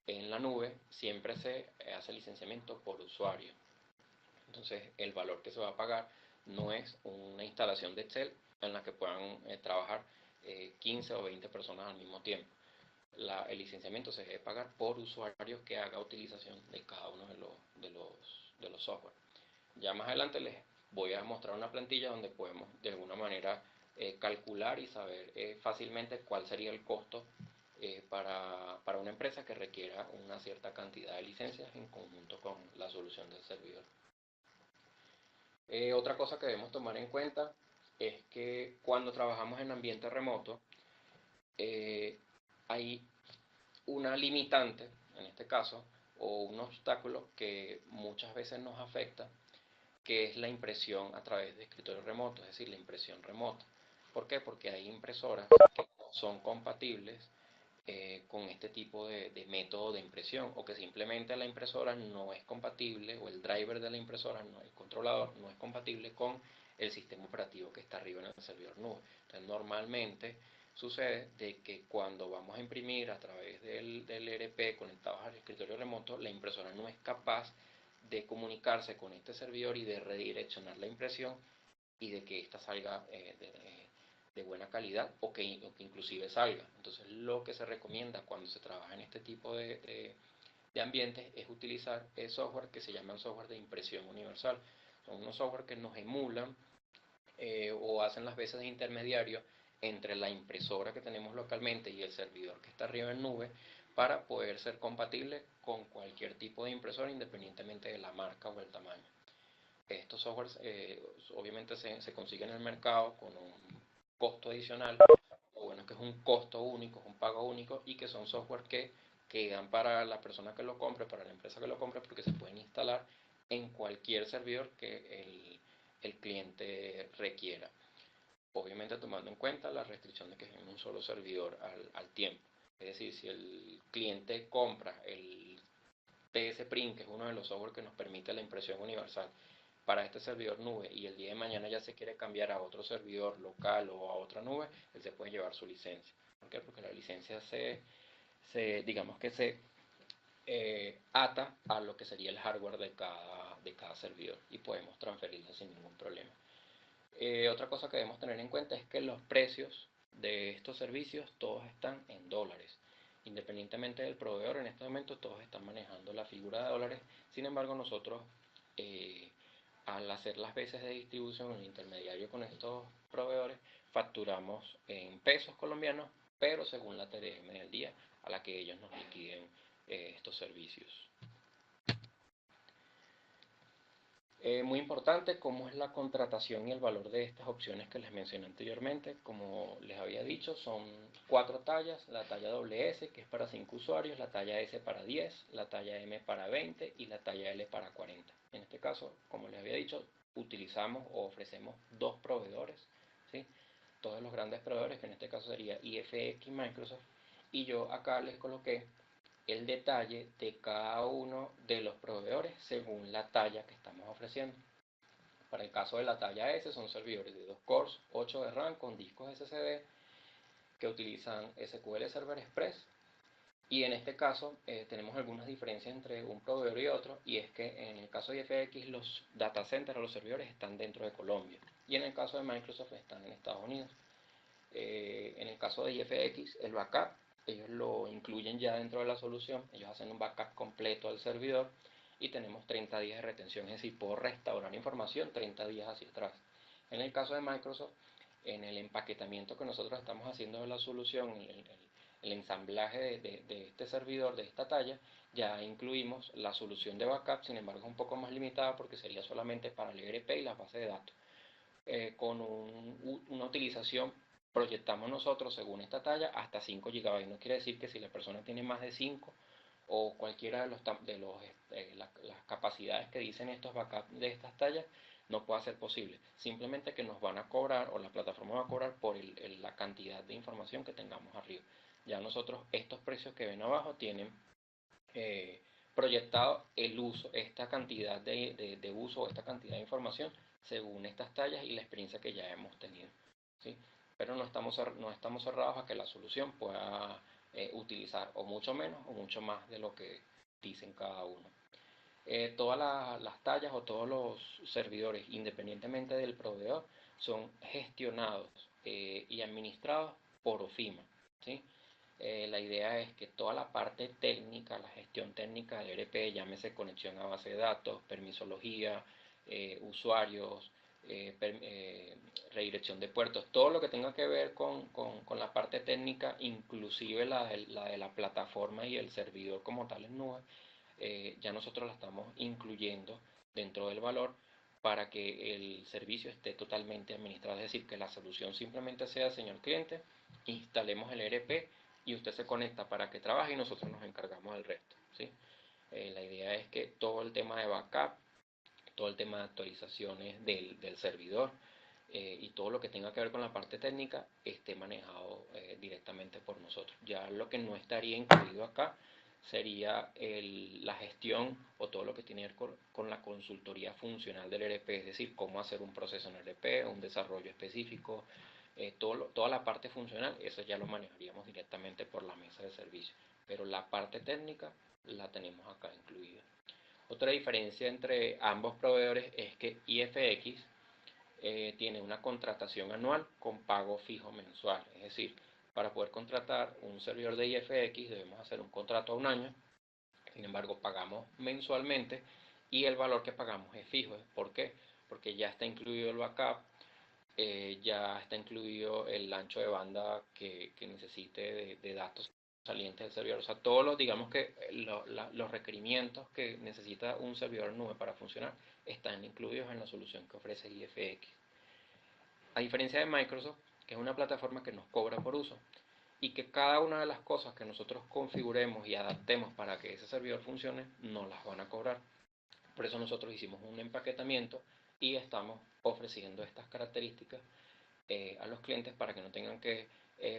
[SPEAKER 2] en la nube, siempre se hace licenciamiento por usuario. Entonces, el valor que se va a pagar no es una instalación de Excel en la que puedan trabajar 15 o 20 personas al mismo tiempo. El licenciamiento se debe pagar por usuario que haga utilización de cada uno de los software. Ya más adelante les voy a mostrar una plantilla donde podemos de alguna manera calcular y saber fácilmente cuál sería el costo para una empresa que requiera una cierta cantidad de licencias en conjunto con la solución del servidor. Otra cosa que debemos tomar en cuenta es que cuando trabajamos en ambiente remoto, hay una limitante, en este caso, o un obstáculo que muchas veces nos afecta, que es la impresión a través de escritorio remoto, es decir, la impresión remota. ¿Por qué? Porque hay impresoras que son compatibles con este tipo de método de impresión, o que simplemente la impresora no es compatible, o el driver de la impresora, no, el controlador, no es compatible con el sistema operativo que está arriba en el servidor nube. Entonces, normalmente sucede de que cuando vamos a imprimir a través del ERP conectados al escritorio remoto, la impresora no es capaz de comunicarse con este servidor y de redireccionar la impresión y de que ésta salga de buena calidad o que inclusive salga. Entonces, lo que se recomienda cuando se trabaja en este tipo de ambientes es utilizar el software que se llaman software de impresión universal. Son unos software que nos emulan o hacen las veces de intermediario entre la impresora que tenemos localmente y el servidor que está arriba en nube, para poder ser compatible con cualquier tipo de impresora independientemente de la marca o el tamaño. Estos softwares obviamente se consiguen en el mercado con un costo adicional, o bueno, que es un costo único, es un pago único, y que son software que quedan para la persona que lo compre, para la empresa que lo compre, porque se pueden instalar en cualquier servidor que el cliente requiera. Obviamente tomando en cuenta la restricción de que es en un solo servidor al tiempo. Es decir, si el cliente compra el TS-Print, que es uno de los software que nos permite la impresión universal, para este servidor nube, y el día de mañana ya se quiere cambiar a otro servidor local o a otra nube, él se puede llevar su licencia. ¿Por qué? Porque la licencia digamos que se ata a lo que sería el hardware de cada servidor, y podemos transferirlo sin ningún problema. Otra cosa que debemos tener en cuenta es que los precios de estos servicios todos están en dólares. Independientemente del proveedor, en este momento todos están manejando la figura de dólares. Sin embargo, nosotros al hacer las veces de distribución, el intermediario con estos proveedores, facturamos en pesos colombianos, pero según la TDM del día a la que ellos nos liquiden estos servicios. Muy importante cómo es la contratación y el valor de estas opciones que les mencioné anteriormente. Como les había dicho, son 4 tallas: la talla WS, que es para 5 usuarios, la talla S para 10, la talla M para 20 y la talla L para 40. En este caso, como les había dicho, utilizamos o ofrecemos 2 proveedores, ¿sí? Todos los grandes proveedores, que en este caso sería IFX y Microsoft, y yo acá les coloqué el detalle de cada uno de los proveedores según la talla que estamos ofreciendo. Para el caso de la talla S, son servidores de 2 cores, 8 de RAM con discos SSD que utilizan SQL Server Express. Y en este caso tenemos algunas diferencias entre un proveedor y otro, y es que en el caso de FX los data centers o los servidores están dentro de Colombia, y en el caso de Microsoft están en Estados Unidos. En el caso de IFX, el backup, ellos lo incluyen ya dentro de la solución, ellos hacen un backup completo al servidor, y tenemos 30 días de retención, es decir, puedo restaurar información 30 días hacia atrás. En el caso de Microsoft, en el empaquetamiento que nosotros estamos haciendo de la solución, el ensamblaje de este servidor, de esta talla, ya incluimos la solución de backup. Sin embargo, es un poco más limitada porque sería solamente para el ERP y las bases de datos. Con una utilización, proyectamos nosotros según esta talla hasta 5 GB. No quiere decir que si la persona tiene más de 5 o cualquiera las capacidades que dicen estos backups de estas tallas no pueda ser posible. Simplemente que nos van a cobrar, o la plataforma va a cobrar por la cantidad de información que tengamos arriba. Ya nosotros, estos precios que ven abajo tienen proyectado el uso, esta cantidad de uso, esta cantidad de información según estas tallas y la experiencia que ya hemos tenido, ¿sí? Pero no estamos cerrados a que la solución pueda utilizar o mucho menos o mucho más de lo que dicen cada uno. Todas las tallas o todos los servidores, independientemente del proveedor, son gestionados y administrados por OFIMA, ¿sí? La idea es que toda la parte técnica, la gestión técnica del ERP, llámese conexión a base de datos, permisología, usuarios, redirección de puertos, todo lo que tenga que ver con la parte técnica, inclusive la de la plataforma y el servidor como tal en nube, ya nosotros la estamos incluyendo dentro del valor para que el servicio esté totalmente administrado, es decir, que la solución simplemente sea, señor cliente, instalemos el ERP y usted se conecta para que trabaje y nosotros nos encargamos del resto, ¿sí? La idea es que todo el tema de backup, todo el tema de actualizaciones del servidor y todo lo que tenga que ver con la parte técnica esté manejado directamente por nosotros. Ya lo que no estaría incluido acá sería la gestión o todo lo que tiene que ver con la consultoría funcional del ERP, es decir, cómo hacer un proceso en ERP, un desarrollo específico, toda la parte funcional, eso ya lo manejaríamos directamente por la mesa de servicio, pero la parte técnica la tenemos acá incluida. Otra diferencia entre ambos proveedores es que IFX tiene una contratación anual con pago fijo mensual, es decir, para poder contratar un servidor de IFX debemos hacer un contrato a un año, sin embargo pagamos mensualmente y el valor que pagamos es fijo. ¿Por qué? Porque ya está incluido el backup, ya está incluido el ancho de banda que necesite de datos salientes del servidor. O sea, todos los, digamos que los requerimientos que necesita un servidor nube para funcionar están incluidos en la solución que ofrece IFX. A diferencia de Microsoft, que es una plataforma que nos cobra por uso y que cada una de las cosas que nosotros configuremos y adaptemos para que ese servidor funcione, no las van a cobrar. Por eso nosotros hicimos un empaquetamiento y estamos ofreciendo estas características a los clientes para que no tengan que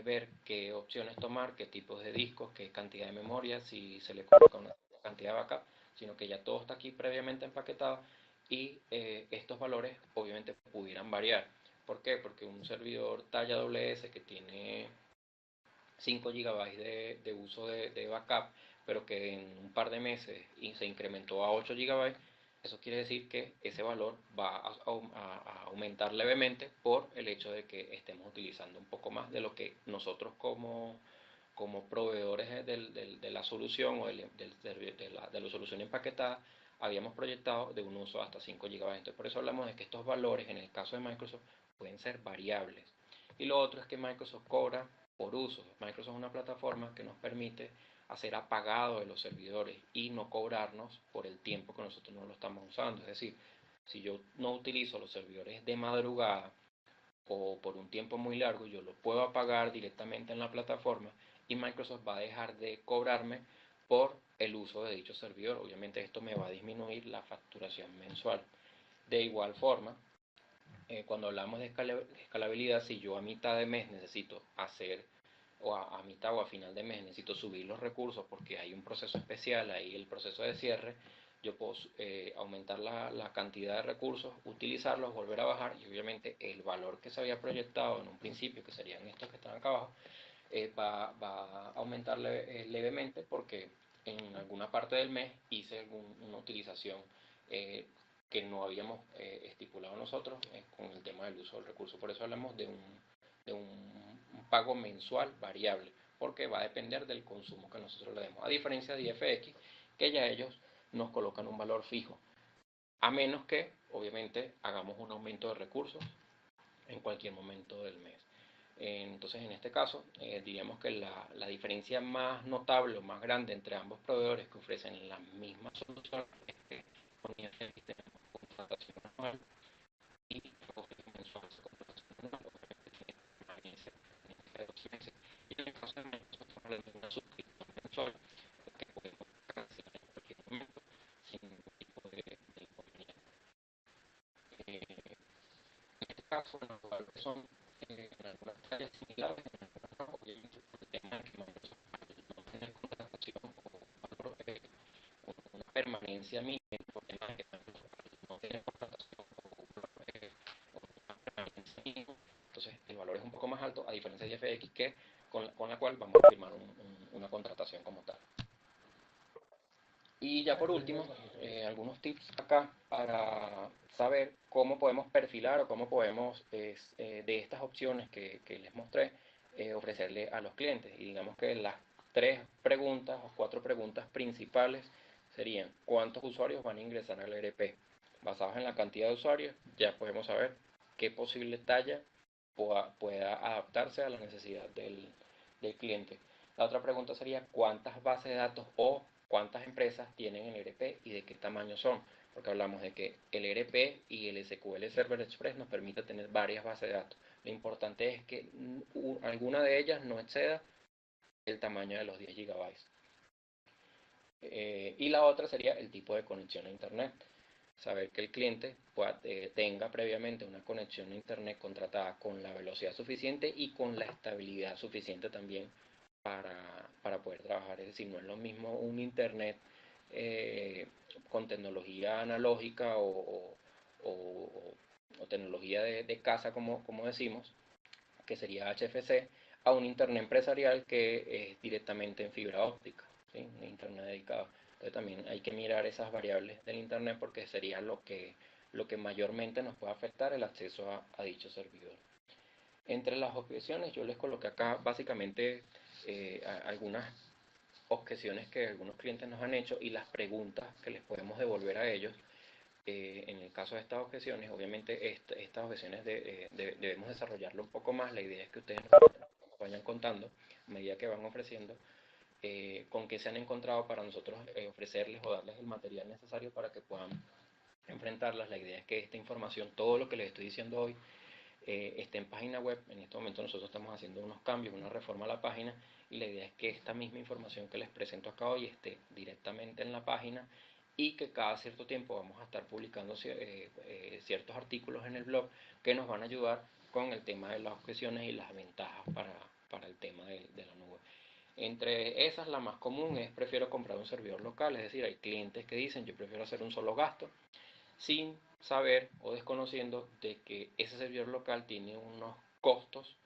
[SPEAKER 2] ver qué opciones tomar, qué tipos de discos, qué cantidad de memoria, si se le coloca una cantidad de backup, sino que ya todo está aquí previamente empaquetado y estos valores obviamente pudieran variar. ¿Por qué? Porque un servidor talla WS que tiene 5 GB de uso de backup, pero que en un par de meses se incrementó a 8 GB, eso quiere decir que ese valor va a aumentar levemente por el hecho de que estemos utilizando un poco más de lo que nosotros como proveedores de la solución o de la solución empaquetada habíamos proyectado de un uso hasta 5 GB. Entonces por eso hablamos de que estos valores en el caso de Microsoft pueden ser variables. Y lo otro es que Microsoft cobra por uso. Microsoft es una plataforma que nos permite hacer apagado de los servidores y no cobrarnos por el tiempo que nosotros no lo estamos usando. Es decir, si yo no utilizo los servidores de madrugada o por un tiempo muy largo, yo lo puedo apagar directamente en la plataforma y Microsoft va a dejar de cobrarme por el uso de dicho servidor. Obviamente esto me va a disminuir la facturación mensual. De igual forma, cuando hablamos de escalabilidad, si yo a mitad de mes necesito hacer, o a mitad o a final de mes necesito subir los recursos porque hay un proceso especial, ahí el proceso de cierre, yo puedo aumentar la cantidad de recursos, utilizarlos, volver a bajar y obviamente el valor que se había proyectado en un principio, que serían estos que están acá abajo, va a aumentar levemente porque en alguna parte del mes hice una utilización que no habíamos estipulado nosotros con el tema del uso del recurso. Por eso hablamos de un pago mensual variable, porque va a depender del consumo que nosotros le demos. A diferencia de IFX, que ya ellos nos colocan un valor fijo, a menos que obviamente hagamos un aumento de recursos en cualquier momento del mes. Entonces, en este caso, diríamos que la diferencia más notable o más grande entre ambos proveedores que ofrecen la misma solución es que con IFX tenemos contratación anual y negocio mensual. Y en el caso de Microsoft, estamos hablando de una suscripción mensual que podemos casos en los valores son en algunas tallas similares, en algunas no, obviamente por el tema de que Microsoft no tiene contratación o valor, una permanencia mínima, por el tema de que Microsoft no tiene contratación o una permanencia mínima, entonces el valor es un poco más alto, a diferencia de FX, que con la cual vamos a firmar una contratación como tal. Y ya por último, algunos tips acá para saber cómo podemos perfilar o cómo podemos, de estas opciones que les mostré, ofrecerle a los clientes. Y digamos que las 3 preguntas o 4 preguntas principales serían: ¿cuántos usuarios van a ingresar al ERP? Basados en la cantidad de usuarios, ya podemos saber qué posible talla pueda adaptarse a la necesidad del cliente. La otra pregunta sería: ¿cuántas bases de datos o cuántas empresas tienen el ERP y de qué tamaño son? Porque hablamos de que el ERP y el SQL Server Express nos permite tener varias bases de datos. Lo importante es que alguna de ellas no exceda el tamaño de los 10 gigabytes. Y la otra sería el tipo de conexión a Internet. Saber que el cliente tenga previamente una conexión a Internet contratada con la velocidad suficiente y con la estabilidad suficiente también para poder trabajar. Es decir, no es lo mismo un Internet con tecnología analógica o tecnología de casa, como decimos, que sería HFC, a un Internet empresarial que es directamente en fibra óptica, ¿sí? Un Internet dedicado. Entonces también hay que mirar esas variables del Internet, porque sería lo que mayormente nos puede afectar el acceso a dicho servidor. Entre las objeciones yo les coloqué acá básicamente algunas objeciones que algunos clientes nos han hecho y las preguntas que les podemos devolver a ellos. En el caso de estas objeciones, obviamente estas objeciones debemos desarrollarlo un poco más. La idea es que ustedes nos vayan contando a medida que van ofreciendo con qué se han encontrado, para nosotros ofrecerles o darles el material necesario para que puedan enfrentarlas. La idea es que esta información, todo lo que les estoy diciendo hoy, esté en página web. En este momento nosotros estamos haciendo unos cambios, una reforma a la página, y la idea es que esta misma información que les presento acá hoy esté directamente en la página, y que cada cierto tiempo vamos a estar publicando ciertos artículos en el blog que nos van a ayudar con el tema de las objeciones y las ventajas para el tema de la nube. Entre esas, la más común es: prefiero comprar un servidor local. Es decir, hay clientes que dicen: yo prefiero hacer un solo gasto, sin saber o desconociendo de que ese servidor local tiene unos costos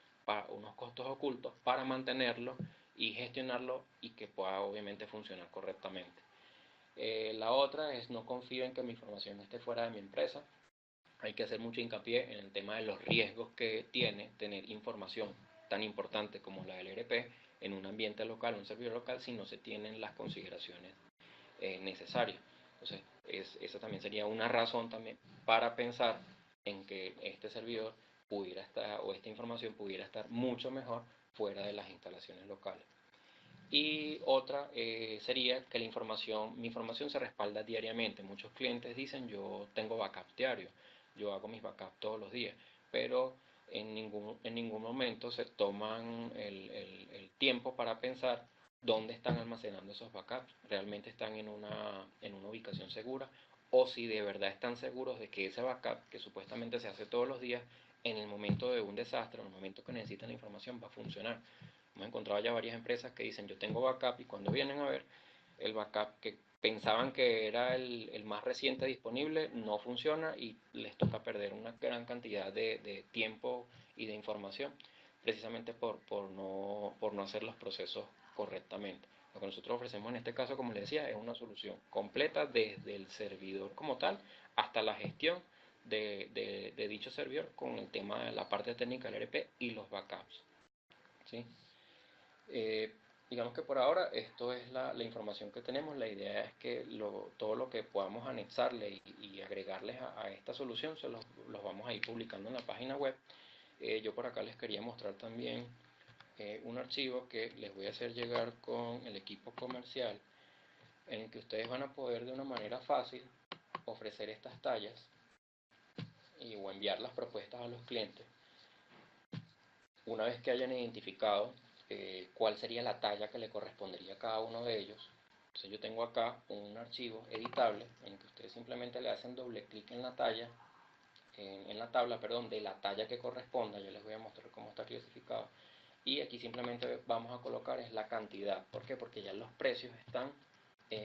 [SPEAKER 2] ocultos para mantenerlo y gestionarlo, y que pueda obviamente funcionar correctamente. La otra es: no confío en que mi información esté fuera de mi empresa. Hay que hacer mucho hincapié en el tema de los riesgos que tiene tener información tan importante como la del ERP en un ambiente local, un servidor local, si no se tienen las consideraciones necesarias. Entonces, esa también sería una razón también para pensar en que este servidor pudiera estar, o esta información pudiera estar mucho mejor fuera de las instalaciones locales. Y otra sería que mi información se respalda diariamente. Muchos clientes dicen: yo tengo backup diario, yo hago mis backups todos los días, pero en ningún momento se toman el tiempo para pensar dónde están almacenando esos backups. ¿Realmente están en una ubicación segura? O si de verdad están seguros de que ese backup, que supuestamente se hace todos los días, en el momento de un desastre, en el momento que necesitan la información, va a funcionar. Hemos encontrado ya varias empresas que dicen: yo tengo backup, y cuando vienen a ver el backup que pensaban que era el más reciente disponible, no funciona, y les toca perder una gran cantidad de tiempo y de información, precisamente por no hacer los procesos correctamente. Lo que nosotros ofrecemos en este caso, como les decía, es una solución completa desde el servidor como tal hasta la gestión de dicho servidor, con el tema de la parte técnica del ERP y los backups, ¿sí? Eh, digamos que por ahora esto es la información que tenemos. La idea es que todo lo que podamos anexarle y agregarles a esta solución los vamos a ir publicando en la página web. Yo por acá les quería mostrar también un archivo que les voy a hacer llegar con el equipo comercial, en el que ustedes van a poder de una manera fácil ofrecer estas tallas o enviar las propuestas a los clientes una vez que hayan identificado cuál sería la talla que le correspondería a cada uno de ellos. Entonces yo tengo acá un archivo editable en el que ustedes simplemente le hacen doble clic en la talla, en la tabla, perdón, de la talla que corresponda. Yo les voy a mostrar cómo está clasificado. Y aquí simplemente vamos a colocar es la cantidad. ¿Por qué? Porque ya los precios están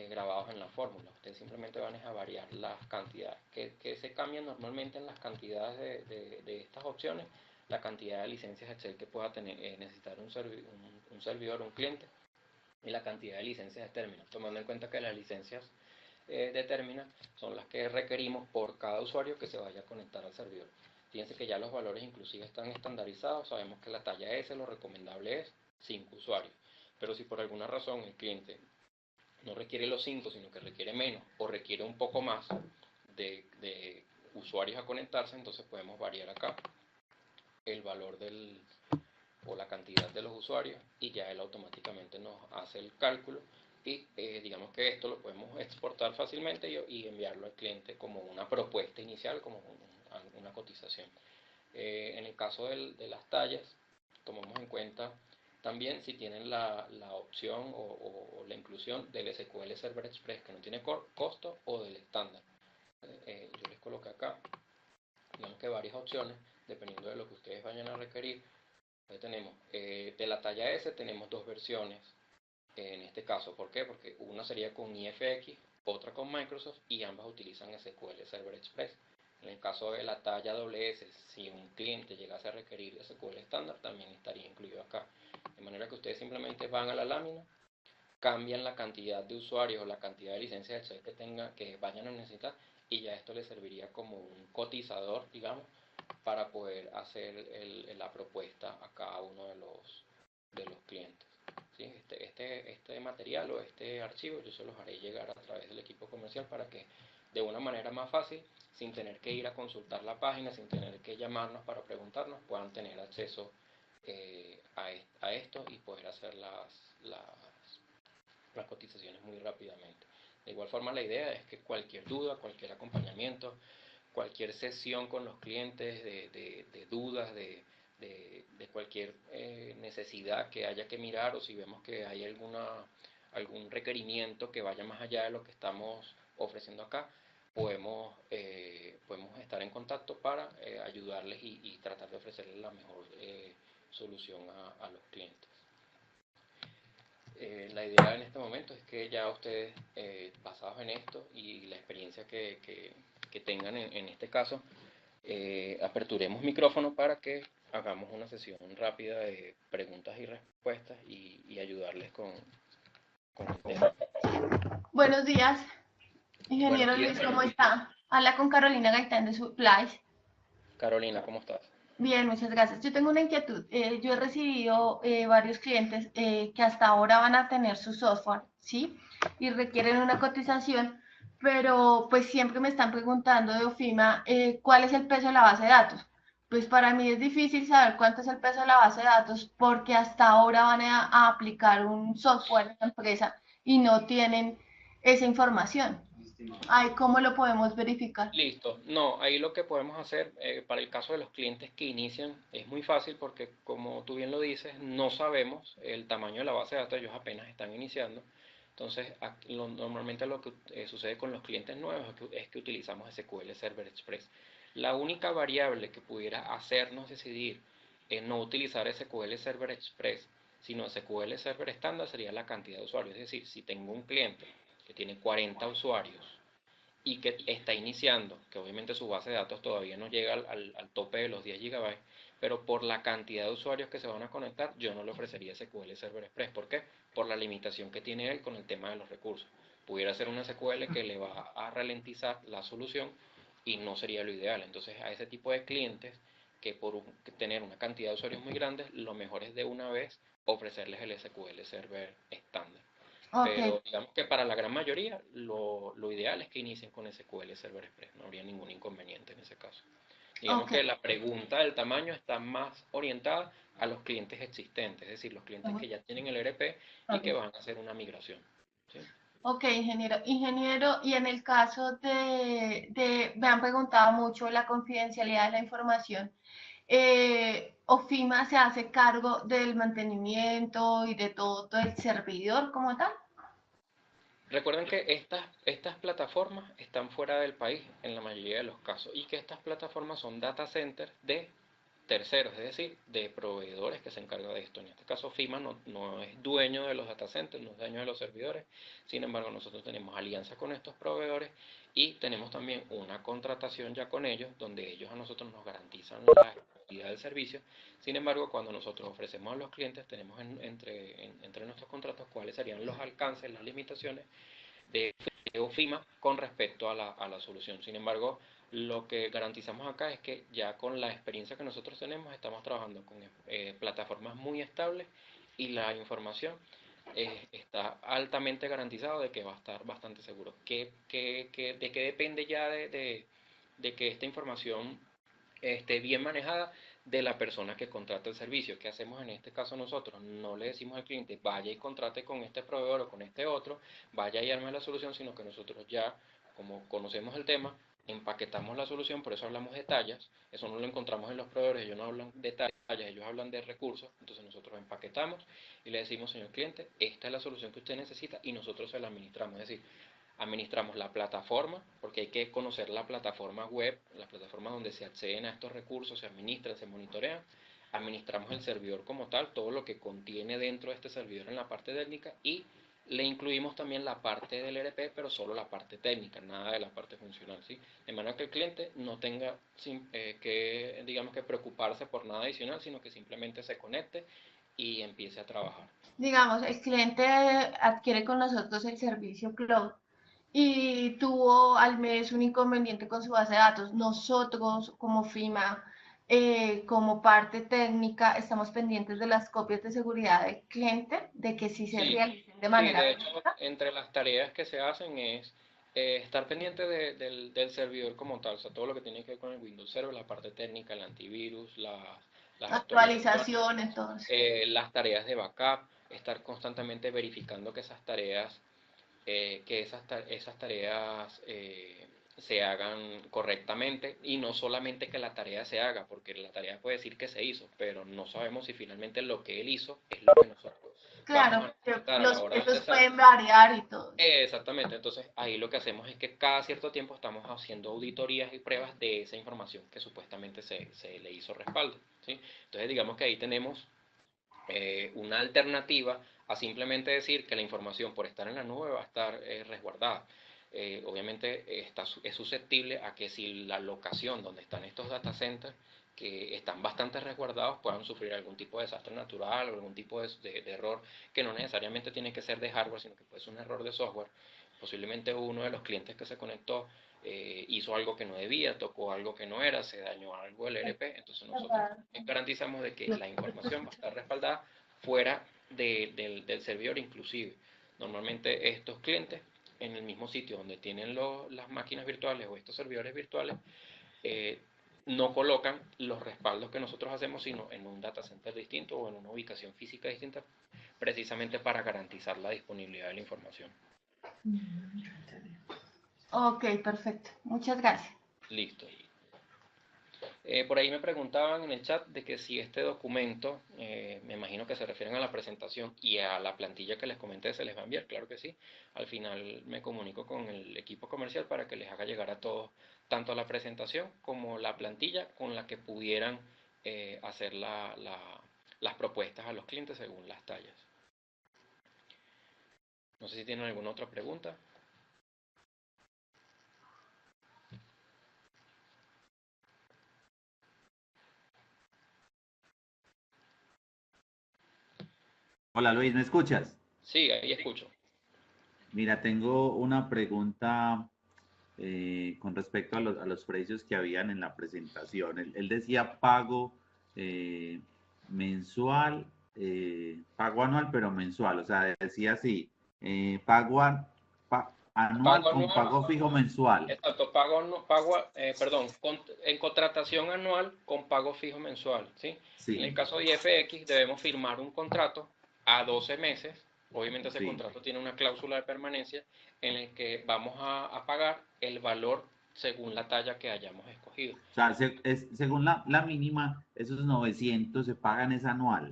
[SPEAKER 2] grabados en la fórmula. Ustedes simplemente van a variar las cantidades. Que se cambian normalmente en las cantidades de estas opciones, la cantidad de licencias Excel que pueda tener, necesitar un servidor, un cliente, y la cantidad de licencias de términos, tomando en cuenta que las licencias de términos son las que requerimos por cada usuario que se vaya a conectar al servidor. Fíjense que ya los valores inclusive están estandarizados, sabemos que la talla S lo recomendable es 5 usuarios, pero si por alguna razón el cliente no requiere los 5, sino que requiere menos o requiere un poco más de usuarios a conectarse, entonces podemos variar acá el valor o la cantidad de los usuarios y ya él automáticamente nos hace el cálculo y digamos que esto lo podemos exportar fácilmente y enviarlo al cliente como una propuesta inicial, como una cotización. En el caso de las tallas, tomamos en cuenta también si tienen la opción o la inclusión del SQL Server Express que no tiene costo o del estándar. Yo les coloqué acá, digamos que varias opciones, dependiendo de lo que ustedes vayan a requerir. Ahí tenemos, de la talla S tenemos dos versiones en este caso. ¿Por qué? Porque una sería con IFX, otra con Microsoft y ambas utilizan SQL Server Express. En el caso de la talla WS, si un cliente llegase a requerir SQL estándar, también estaría incluido acá. De manera que ustedes simplemente van a la lámina, cambian la cantidad de usuarios o la cantidad de licencias de Excel que vayan a necesitar y ya esto les serviría como un cotizador, digamos, para poder hacer la propuesta a cada uno de los clientes. ¿Sí? Este material o este archivo yo se los haré llegar a través del equipo comercial para que de una manera más fácil, sin tener que ir a consultar la página, sin tener que llamarnos para preguntarnos, puedan tener acceso a esto y poder hacer las cotizaciones muy rápidamente. De igual forma, la idea es que cualquier duda, cualquier acompañamiento, cualquier sesión con los clientes de dudas, de cualquier necesidad que haya que mirar, o si vemos que hay algún requerimiento que vaya más allá de lo que estamos ofreciendo acá, podemos estar en contacto para ayudarles y tratar de ofrecerles la mejor solución a los clientes. La idea en este momento es que ya ustedes, basados en esto y la experiencia que tengan en este caso, aperturemos micrófono para que hagamos una sesión rápida de preguntas y respuestas y ayudarles con el tema.
[SPEAKER 3] Buenos días, ingeniero
[SPEAKER 2] Buenos días.
[SPEAKER 3] Luis, ¿cómo está? Habla con Carolina Gaitán de Supplies.
[SPEAKER 2] Carolina, ¿cómo estás?
[SPEAKER 3] Bien, muchas gracias. Yo tengo una inquietud. Yo he recibido varios clientes que hasta ahora van a tener su software, ¿sí? Y requieren una cotización, pero pues siempre me están preguntando de Ofima cuál es el peso de la base de datos. Pues para mí es difícil saber cuánto es el peso de la base de datos porque hasta ahora van a aplicar un software en la empresa y no tienen esa información. Ay, ¿cómo lo podemos verificar?
[SPEAKER 2] Listo. No, ahí lo que podemos hacer para el caso de los clientes que inician es muy fácil porque, como tú bien lo dices, no sabemos el tamaño de la base de datos, ellos apenas están iniciando. Entonces, normalmente lo que sucede con los clientes nuevos es que utilizamos SQL Server Express. La única variable que pudiera hacernos decidir en no utilizar SQL Server Express, sino SQL Server estándar, sería la cantidad de usuarios. Es decir, si tengo un cliente que tiene 40 usuarios y que está iniciando, que obviamente su base de datos todavía no llega al tope de los 10 GB, pero por la cantidad de usuarios que se van a conectar, yo no le ofrecería SQL Server Express. ¿Por qué? Por la limitación que tiene él con el tema de los recursos. Pudiera ser una SQL que le va a ralentizar la solución y no sería lo ideal. Entonces, a ese tipo de clientes que por tener una cantidad de usuarios muy grandes, lo mejor es de una vez ofrecerles el SQL Server estándar.
[SPEAKER 3] Ok,
[SPEAKER 2] Pero digamos que para la gran mayoría lo ideal es que inicien con SQL Server Express, no habría ningún inconveniente en ese caso. Digamos
[SPEAKER 3] ok.
[SPEAKER 2] que la pregunta del tamaño está más orientada a los clientes existentes, es decir, los clientes que ya tienen el ERP y que van a hacer una migración. ¿Sí?
[SPEAKER 3] Ok, ingeniero. Ingeniero, y en el caso me han preguntado mucho la confidencialidad de la información. ¿Ofima se hace cargo del mantenimiento y de todo el servidor como tal?
[SPEAKER 2] Recuerden que estas plataformas están fuera del país en la mayoría de los casos y que estas plataformas son data centers de terceros, es decir, de proveedores que se encargan de esto. En este caso, FIMA no es dueño de los data centers, no es dueño de los servidores. Sin embargo, nosotros tenemos alianzas con estos proveedores y tenemos también una contratación ya con ellos, donde ellos a nosotros nos garantizan la calidad del servicio. Sin embargo, cuando nosotros ofrecemos a los clientes, tenemos entre nuestros contratos cuáles serían los alcances, las limitaciones de FIMA con respecto a la solución. Sin embargo, lo que garantizamos acá es que ya con la experiencia que nosotros tenemos, estamos trabajando con plataformas muy estables y la información está altamente garantizado de que va a estar bastante seguro. ¿De qué depende ya de que esta información esté bien manejada? De la persona que contrata el servicio? ¿Qué hacemos en este caso nosotros? No le decimos al cliente, vaya y contrate con este proveedor o con este otro, vaya y arme la solución, sino que nosotros ya, como conocemos el tema, empaquetamos la solución. Por eso hablamos de tallas. Eso no lo encontramos en los proveedores, ellos no hablan de tallas, ellos hablan de recursos. Entonces nosotros empaquetamos y le decimos, señor cliente, esta es la solución que usted necesita, y nosotros se la administramos. Es decir, administramos la plataforma, porque hay que conocer la plataforma web, la plataforma donde se acceden a estos recursos, se administran, se monitorean. Administramos el servidor como tal, todo lo que contiene dentro de este servidor en la parte técnica, y le incluimos también la parte del ERP, pero solo la parte técnica, nada de la parte funcional, ¿sí? De manera que el cliente no tenga digamos que preocuparse por nada adicional, sino que simplemente se conecte y empiece a trabajar.
[SPEAKER 3] Digamos, el cliente adquiere con nosotros el servicio cloud y tuvo al mes un inconveniente con su base de datos. Nosotros, como FIMA, como parte técnica, estamos pendientes de las copias de seguridad del cliente, de que sí se
[SPEAKER 2] Sí,
[SPEAKER 3] realicen de
[SPEAKER 2] sí,
[SPEAKER 3] manera
[SPEAKER 2] de hecho,
[SPEAKER 3] correcta.
[SPEAKER 2] entre las tareas que se hacen es estar pendiente del servidor como tal, o sea, todo lo que tiene que ver con el Windows Server, la parte técnica, el antivirus, las actualizaciones,
[SPEAKER 3] Actualización, entonces.
[SPEAKER 2] las tareas de backup, estar constantemente verificando que esas tareas se hagan correctamente, y no solamente que la tarea se haga, porque la tarea puede decir que se hizo, pero no sabemos si finalmente lo que él hizo es lo que nosotros vamos
[SPEAKER 3] Claro,
[SPEAKER 2] a
[SPEAKER 3] porque
[SPEAKER 2] necesitar a la
[SPEAKER 3] los
[SPEAKER 2] hora de
[SPEAKER 3] precios
[SPEAKER 2] accesar.
[SPEAKER 3] pueden variar y todo.
[SPEAKER 2] Exactamente, entonces ahí lo que hacemos es que cada cierto tiempo estamos haciendo auditorías y pruebas de esa información que supuestamente se le hizo respaldo, ¿sí? Entonces digamos que ahí tenemos una alternativa a simplemente decir que la información, por estar en la nube, va a estar resguardada. Obviamente es susceptible a que, si la locación donde están estos data centers, que están bastante resguardados, puedan sufrir algún tipo de desastre natural o algún tipo de error, que no necesariamente tiene que ser de hardware, sino que puede ser un error de software. Posiblemente uno de los clientes que se conectó hizo algo que no debía, tocó algo que no era, se dañó algo del ERP. Entonces nosotros garantizamos de que la información va a estar respaldada fuera del servidor. Inclusive, normalmente estos clientes, en el mismo sitio donde tienen las máquinas virtuales o estos servidores virtuales, eh, no colocan los respaldos que nosotros hacemos, sino en un data center distinto o en una ubicación física distinta, precisamente para garantizar la disponibilidad de la información.
[SPEAKER 3] Ok, perfecto. Muchas gracias.
[SPEAKER 2] Listo. Por ahí me preguntaban en el chat de que si este documento, me imagino que se refieren a la presentación y a la plantilla que les comenté, se les va a enviar. Claro que sí. Al final me comunico con el equipo comercial para que les haga llegar a todos tanto la presentación como la plantilla con la que pudieran hacer las propuestas a los clientes según las tallas. No sé si tienen alguna otra pregunta.
[SPEAKER 4] Hola Luis, ¿me escuchas?
[SPEAKER 2] Sí, ahí escucho.
[SPEAKER 4] Mira, tengo una pregunta con respecto a los precios que habían en la presentación. Él decía pago mensual, pago anual, pero mensual. O sea, decía así, anual
[SPEAKER 2] Pago
[SPEAKER 4] con
[SPEAKER 2] anual.
[SPEAKER 4] pago fijo mensual.
[SPEAKER 2] Exacto, en contratación anual con pago fijo mensual, ¿sí? En el
[SPEAKER 4] Sí,
[SPEAKER 2] caso de IFX debemos firmar un contrato a 12 meses. Obviamente ese
[SPEAKER 4] sí.
[SPEAKER 2] contrato tiene una cláusula de permanencia en el que vamos a pagar el valor según la talla que hayamos escogido.
[SPEAKER 4] O sea, según la mínima, esos 900 se pagan es anual.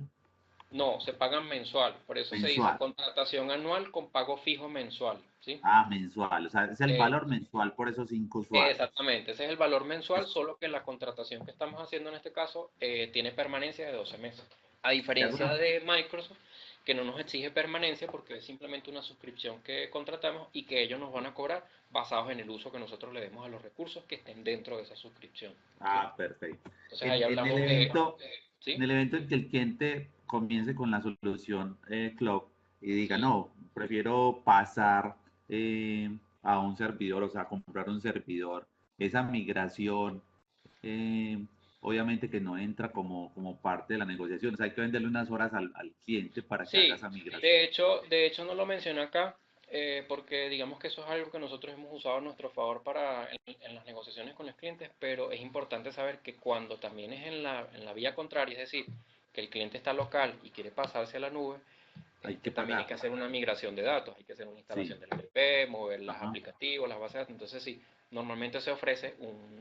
[SPEAKER 2] No, se pagan mensual, por eso se dice
[SPEAKER 4] Mensual.
[SPEAKER 2] contratación anual con pago fijo mensual, ¿sí?
[SPEAKER 4] Ah, mensual. O sea, es el
[SPEAKER 2] Eh,
[SPEAKER 4] valor mensual por esos 5 usuarios.
[SPEAKER 2] Exactamente, ese es el valor mensual,
[SPEAKER 4] Es-
[SPEAKER 2] solo que la contratación que estamos haciendo en este caso tiene permanencia de 12 meses. A
[SPEAKER 4] te hago
[SPEAKER 2] diferencia
[SPEAKER 4] una-
[SPEAKER 2] de Microsoft, que no nos exige permanencia porque es simplemente una suscripción que contratamos y que ellos nos van a cobrar basados en el uso que nosotros le demos a los recursos que estén dentro de esa suscripción, ¿sí?
[SPEAKER 4] Ah, perfecto.
[SPEAKER 2] Entonces ahí hablamos
[SPEAKER 4] En
[SPEAKER 2] ¿sí?
[SPEAKER 4] el evento en que el cliente comience con la solución Cloud y diga,
[SPEAKER 2] Sí.
[SPEAKER 4] no, prefiero pasar a un servidor, o sea, comprar un servidor, esa migración, eh, obviamente que no entra como parte de la negociación. O sea, hay que venderle unas horas al cliente para que haga
[SPEAKER 2] Sí,
[SPEAKER 4] esa migración.
[SPEAKER 2] de hecho no lo mencioné acá, porque digamos que eso es algo que nosotros hemos usado a nuestro favor en las negociaciones con los clientes, pero es importante saber que cuando también es en la vía contraria, es decir, que el cliente está local y quiere pasarse a la nube,
[SPEAKER 4] Hay que
[SPEAKER 2] también hay que
[SPEAKER 4] pagar.
[SPEAKER 2] hacer una migración de datos, hay que hacer una
[SPEAKER 4] Sí.
[SPEAKER 2] instalación del ERP, mover los
[SPEAKER 4] Ajá.
[SPEAKER 2] aplicativos, las bases de datos. Entonces sí, normalmente se ofrece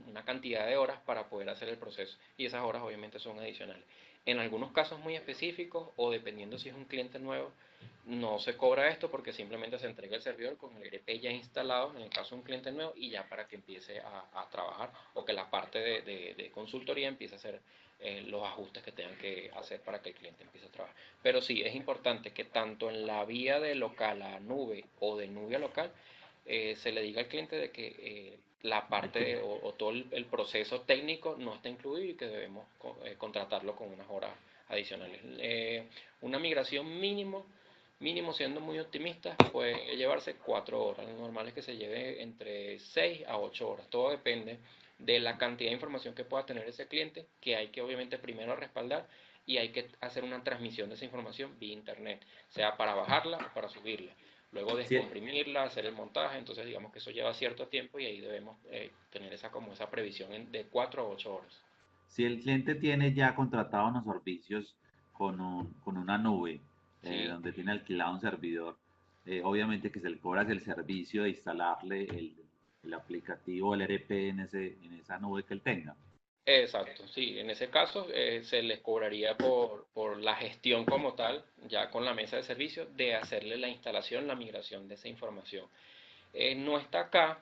[SPEAKER 2] una cantidad de horas para poder hacer el proceso y esas horas obviamente son adicionales. En algunos casos muy específicos o dependiendo si es un cliente nuevo, no se cobra esto porque simplemente se entrega el servidor con el ERP ya instalado en el caso de un cliente nuevo y ya para que empiece a trabajar o que la parte de consultoría empiece a hacer los ajustes que tengan que hacer para que el cliente empiece a trabajar. Pero sí, es importante que tanto en la vía de local a nube o de nube a local, se le diga al cliente de que la
[SPEAKER 4] Hay que,
[SPEAKER 2] parte o todo el proceso técnico no está incluido y que debemos contratarlo con unas horas adicionales. Una migración mínimo siendo muy optimista, puede llevarse 4 horas. Lo normal es que se lleve entre 6 a 8 horas. Todo depende de la cantidad de información que pueda tener ese cliente, que hay que obviamente primero respaldar y hay que hacer una transmisión de esa información vía internet, sea para bajarla o para subirla. Luego
[SPEAKER 4] si,
[SPEAKER 2] descomprimirla, hacer el montaje, entonces digamos que eso lleva cierto tiempo y ahí debemos tener esa previsión de 4 a 8 horas.
[SPEAKER 4] Si el cliente tiene ya contratado unos servicios con una nube,
[SPEAKER 2] ¿Sí?
[SPEAKER 4] donde tiene alquilado un servidor, obviamente que se le cobra el servicio de instalarle el aplicativo, el ERP en esa nube que él tenga.
[SPEAKER 2] Exacto, sí, en ese caso se les cobraría por la gestión como tal, ya con la mesa de servicio, de hacerle la instalación, la migración de esa información. No está acá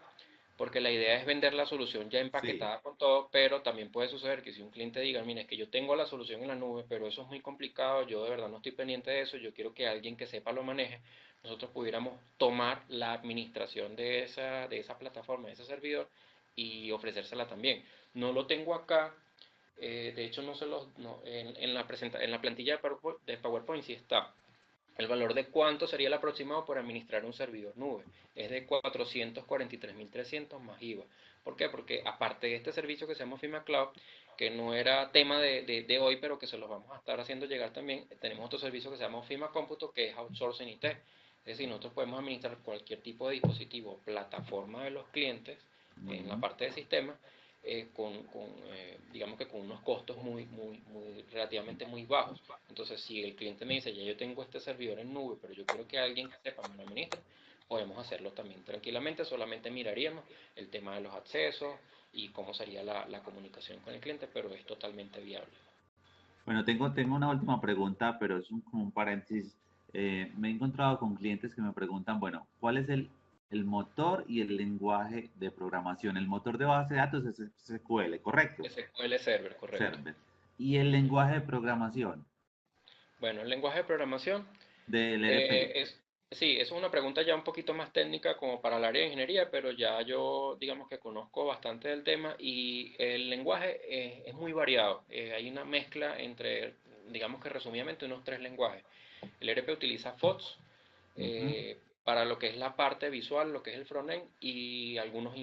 [SPEAKER 2] porque la idea es vender la solución ya
[SPEAKER 4] Sí,
[SPEAKER 2] empaquetada con todo, pero también puede suceder que si un cliente diga, mira, es que yo tengo la solución en la nube, pero eso es muy complicado, yo de verdad no estoy pendiente de eso, yo quiero que alguien que sepa lo maneje, nosotros pudiéramos tomar la administración de esa plataforma, de ese servidor y ofrecérsela también. No lo tengo acá, de hecho no se los, no, en la plantilla de PowerPoint sí está. El valor de cuánto sería el aproximado por administrar un servidor nube es de 443.300 más IVA. ¿Por qué? Porque aparte de este servicio que se llama FIMA Cloud, que no era tema de hoy, pero que se los vamos a estar haciendo llegar también, tenemos otro servicio que se llama FIMA Cómputo, que es outsourcing IT. Es decir, nosotros podemos administrar cualquier tipo de dispositivo, plataforma de los clientes, en la
[SPEAKER 4] ujú.
[SPEAKER 2] parte de sistema, digamos que con unos costos relativamente muy bajos. Entonces, si el cliente me dice, ya yo tengo este servidor en nube, pero yo quiero que alguien que sepa me lo administre, podemos hacerlo también tranquilamente, solamente miraríamos el tema de los accesos y cómo sería la comunicación con el cliente, pero es totalmente viable.
[SPEAKER 4] Bueno, tengo una última pregunta, pero es como un paréntesis. Me he encontrado con clientes que me preguntan, bueno, ¿cuál es el motor y el lenguaje de programación? El motor de base de datos es SQL, ¿correcto?
[SPEAKER 2] SQL Server, correcto.
[SPEAKER 4] Server. ¿Y el lenguaje de programación
[SPEAKER 2] Bueno, el lenguaje de programación
[SPEAKER 4] del ERP?
[SPEAKER 2] Eh, es, sí, es una pregunta ya un poquito más técnica como para el área de ingeniería, pero ya yo digamos que conozco bastante del tema y el lenguaje es muy variado. Hay una mezcla entre, digamos que resumidamente, unos tres lenguajes. El ERP utiliza FOX
[SPEAKER 4] Ujú.
[SPEAKER 2] para lo que es la parte visual, lo que es el frontend y algunos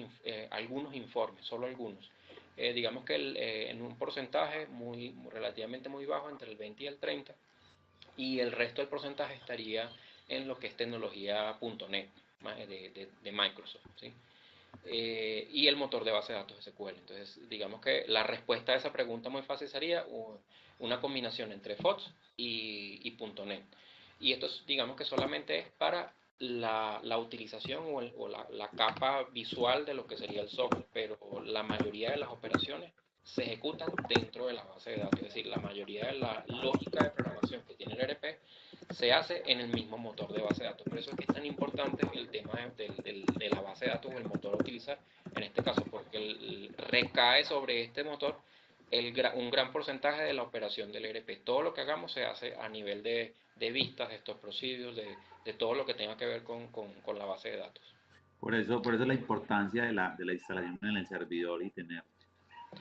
[SPEAKER 2] informes, solo algunos. Digamos que en un porcentaje relativamente muy bajo, entre el 20 y el 30, y el resto del porcentaje estaría en lo que es tecnología .NET de Microsoft, ¿sí? Y el motor de base de datos SQL. Entonces, digamos que la respuesta a esa pregunta muy fácil sería una combinación entre FOX y .NET. Y esto digamos que solamente es para la utilización o la capa visual de lo que sería el software, pero la mayoría de las operaciones se ejecutan dentro de la base de datos. Es decir, la mayoría de la lógica de programación que tiene el ERP se hace en el mismo motor de base de datos. Por eso es que es tan importante el tema de la base de datos o el motor a utilizar en este caso, porque recae sobre este motor un gran porcentaje de la operación del ERP. Todo lo que hagamos se hace a nivel de vistas, de estos procedures, de todo lo que tenga que ver con la base de datos.
[SPEAKER 4] Por eso la importancia de la instalación en el servidor y tener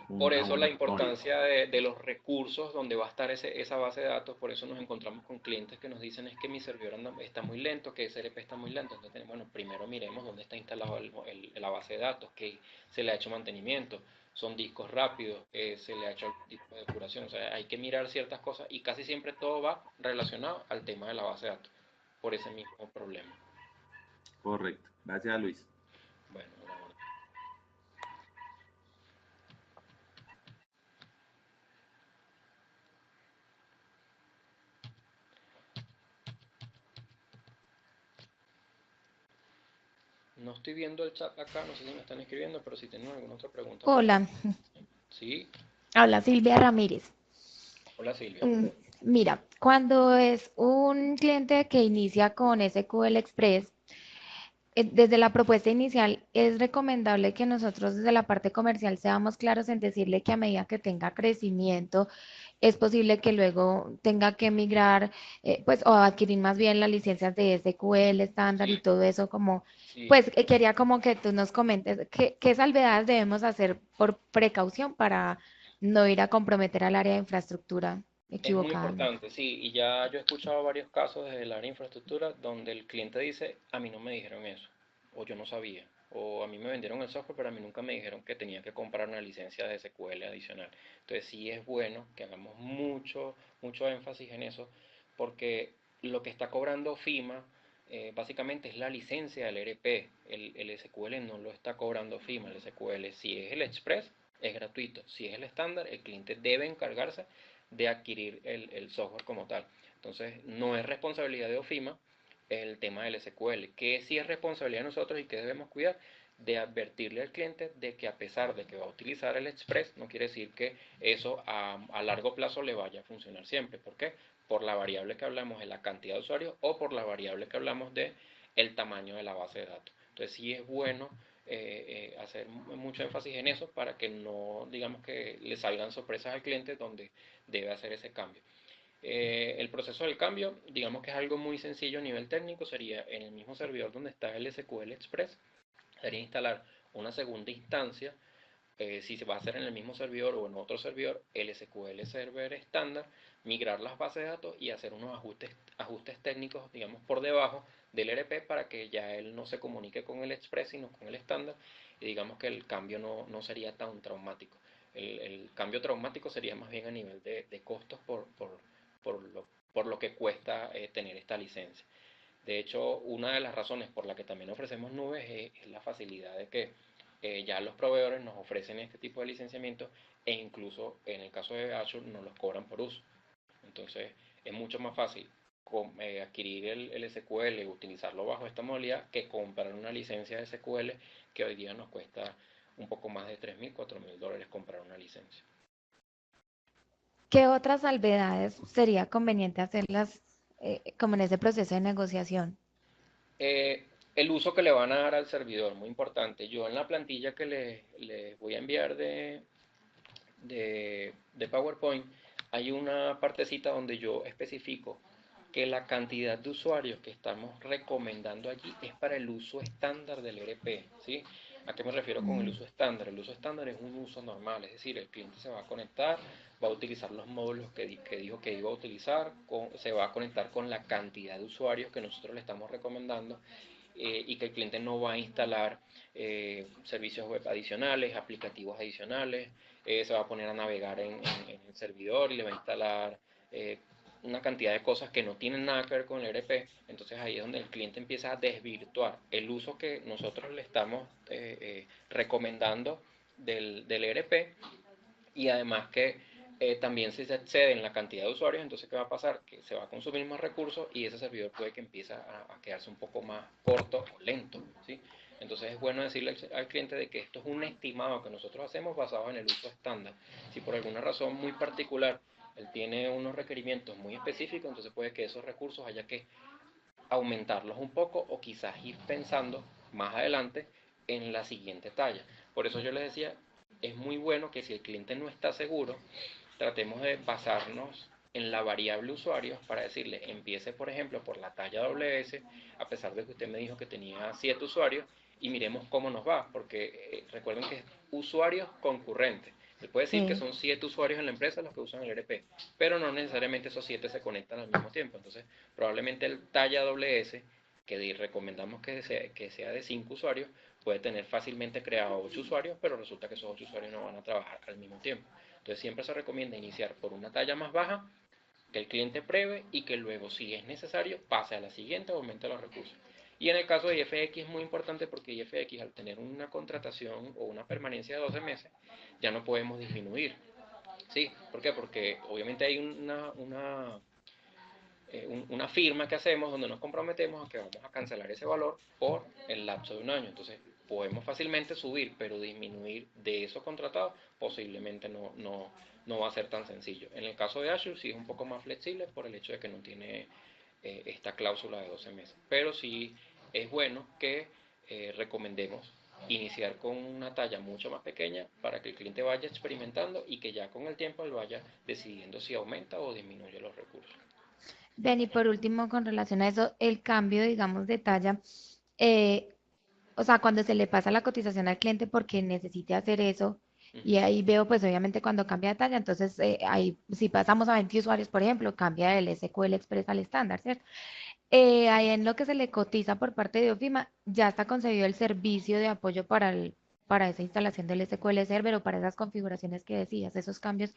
[SPEAKER 2] Por
[SPEAKER 4] una
[SPEAKER 2] eso la
[SPEAKER 4] buena memoria.
[SPEAKER 2] importancia de los recursos donde va a estar esa base de datos. Por eso nos encontramos con clientes que nos dicen es que mi servidor está muy lento, que ese ERP está muy lento. Entonces, bueno, primero miremos dónde está instalado la base de datos, que se le ha hecho mantenimiento, son discos rápidos, se le ha hecho algún tipo de depuración. O sea, hay que mirar ciertas cosas y casi siempre todo va relacionado al tema de la base de datos, por ese mismo problema.
[SPEAKER 4] Correcto. Gracias, Luis.
[SPEAKER 2] Bueno, no estoy viendo el chat acá, no sé si me están escribiendo, pero si tienen alguna otra pregunta.
[SPEAKER 5] Hola,
[SPEAKER 2] Sí,
[SPEAKER 5] habla Silvia Ramírez.
[SPEAKER 2] hola Silvia.
[SPEAKER 5] Mira, cuando es un cliente que inicia con SQL Express, desde la propuesta inicial es recomendable que nosotros desde la parte comercial seamos claros en decirle que a medida que tenga crecimiento, es posible que luego tenga que migrar, pues, o adquirir más bien las licencias de SQL estándar y
[SPEAKER 2] Sí,
[SPEAKER 5] todo eso, como,
[SPEAKER 2] sí,
[SPEAKER 5] pues, quería como que tú nos comentes qué salvedades debemos hacer por precaución para no ir a comprometer al área de infraestructura
[SPEAKER 2] es muy
[SPEAKER 5] equivocadamente.
[SPEAKER 2] importante, sí, y ya yo he escuchado varios casos desde el área de infraestructura donde el cliente dice, a mí no me dijeron eso, o yo no sabía, o a mí me vendieron el software, pero a mí nunca me dijeron que tenía que comprar una licencia de SQL adicional. Entonces sí es bueno que hagamos mucho énfasis en eso, porque lo que está cobrando FIMA básicamente es la licencia del ERP, el SQL no lo está cobrando FIMA, el SQL si es el Express es gratuito, si es el estándar el cliente debe encargarse de adquirir el software como tal. Entonces, no es responsabilidad de OFIMA el tema del SQL, que sí es responsabilidad de nosotros y que debemos cuidar de advertirle al cliente de que a pesar de que va a utilizar el Express, no quiere decir que eso a largo plazo le vaya a funcionar siempre. ¿Por qué? Por la variable que hablamos de la cantidad de usuarios o por la variable que hablamos de el tamaño de la base de datos. Entonces sí es bueno hacer mucho énfasis en eso para que no digamos que le salgan sorpresas al cliente donde debe hacer ese cambio. El proceso del cambio, digamos que es algo muy sencillo a nivel técnico, sería en el mismo servidor donde está el SQL Express, sería instalar una segunda instancia, si se va a hacer en el mismo servidor o en otro servidor, el SQL Server estándar, migrar las bases de datos y hacer unos ajustes técnicos, digamos, por debajo del ERP para que ya él no se comunique con el Express, sino con el estándar, y digamos que el cambio no sería tan traumático. El cambio traumático sería más bien a nivel de costos por, por lo que cuesta tener esta licencia. De hecho, una de las razones por la que también ofrecemos nubes es la facilidad de que ya los proveedores nos ofrecen este tipo de licenciamiento e incluso en el caso de Azure nos los cobran por uso. Entonces es mucho más fácil adquirir el SQL, utilizarlo bajo esta modalidad que comprar una licencia de SQL que hoy día nos cuesta un poco más de $3,000, $4,000 comprar una licencia.
[SPEAKER 5] ¿Qué otras salvedades sería conveniente hacerlas como en ese proceso de negociación?
[SPEAKER 2] El uso que le van a dar al servidor, muy importante. Yo en la plantilla que les voy a enviar de PowerPoint, hay una partecita donde yo especifico que la cantidad de usuarios que estamos recomendando allí es para el uso estándar del ERP, ¿sí? ¿A qué me refiero con el
[SPEAKER 5] Mm.
[SPEAKER 2] uso estándar? El uso estándar es un uso normal, es decir, el cliente se va a conectar, va a utilizar los módulos que dijo que iba a utilizar, se va a conectar con la cantidad de usuarios que nosotros le estamos recomendando y que el cliente no va a instalar servicios web adicionales, aplicativos adicionales, se va a poner a navegar en el servidor y le va a instalar una cantidad de cosas que no tienen nada que ver con el ERP. Entonces ahí es donde el cliente empieza a desvirtuar el uso que nosotros le estamos recomendando del ERP y además que también si se excede en la cantidad de usuarios, entonces ¿qué va a pasar? Que se va a consumir más recursos y ese servidor puede que empiece a quedarse un poco más corto o lento, ¿sí? Entonces es bueno decirle al cliente de que esto es un estimado que nosotros hacemos basado en el uso estándar. Si por alguna razón muy particular él tiene unos requerimientos muy específicos, entonces puede que esos recursos haya que aumentarlos un poco o quizás ir pensando más adelante en la siguiente talla. Por eso yo les decía, es muy bueno que si el cliente no está seguro, tratemos de basarnos en la variable usuarios para decirle, empiece por ejemplo por la talla WS, a pesar de que usted me dijo que tenía 7 usuarios, y miremos cómo nos va, porque recuerden que es usuarios concurrentes. Se puede decir que
[SPEAKER 5] Sí.
[SPEAKER 2] son 7 usuarios en la empresa los que usan el ERP, pero no necesariamente esos 7 se conectan al mismo tiempo. Entonces, probablemente el talla WS, que recomendamos que sea de 5 usuarios, puede tener fácilmente creados 8 usuarios, pero resulta que esos 8 usuarios no van a trabajar al mismo tiempo. Entonces, siempre se recomienda iniciar por una talla más baja, que el cliente pruebe y que luego, si es necesario, pase a la siguiente o aumente los recursos. Y en el caso de IFX es muy importante porque IFX, al tener una contratación o una permanencia de 12 meses, ya no podemos disminuir. ¿Sí? ¿Por qué? Porque obviamente hay una firma que hacemos donde nos comprometemos a que vamos a cancelar ese valor por el lapso de un año. Entonces, podemos fácilmente subir, pero disminuir de esos contratados posiblemente no va a ser tan sencillo. En el caso de Azure sí es un poco más flexible por el hecho de que no tiene esta cláusula de 12 meses. Pero sí es bueno que recomendemos iniciar con una talla mucho más pequeña para que el cliente vaya experimentando y que ya con el tiempo él vaya decidiendo si aumenta o disminuye los recursos.
[SPEAKER 5] Ven, y por último, con relación a eso, el cambio, digamos, de talla, eh, o sea, cuando se le pasa la cotización al cliente porque necesite hacer eso, y ahí veo, pues obviamente cuando cambia de talla, entonces ahí, si pasamos a 20 usuarios, por ejemplo, cambia del SQL Express al estándar, ¿cierto? Ahí en lo que se le cotiza por parte de OFIMA, ya está concebido el servicio de apoyo para esa instalación del SQL Server o para esas configuraciones que decías, esos cambios,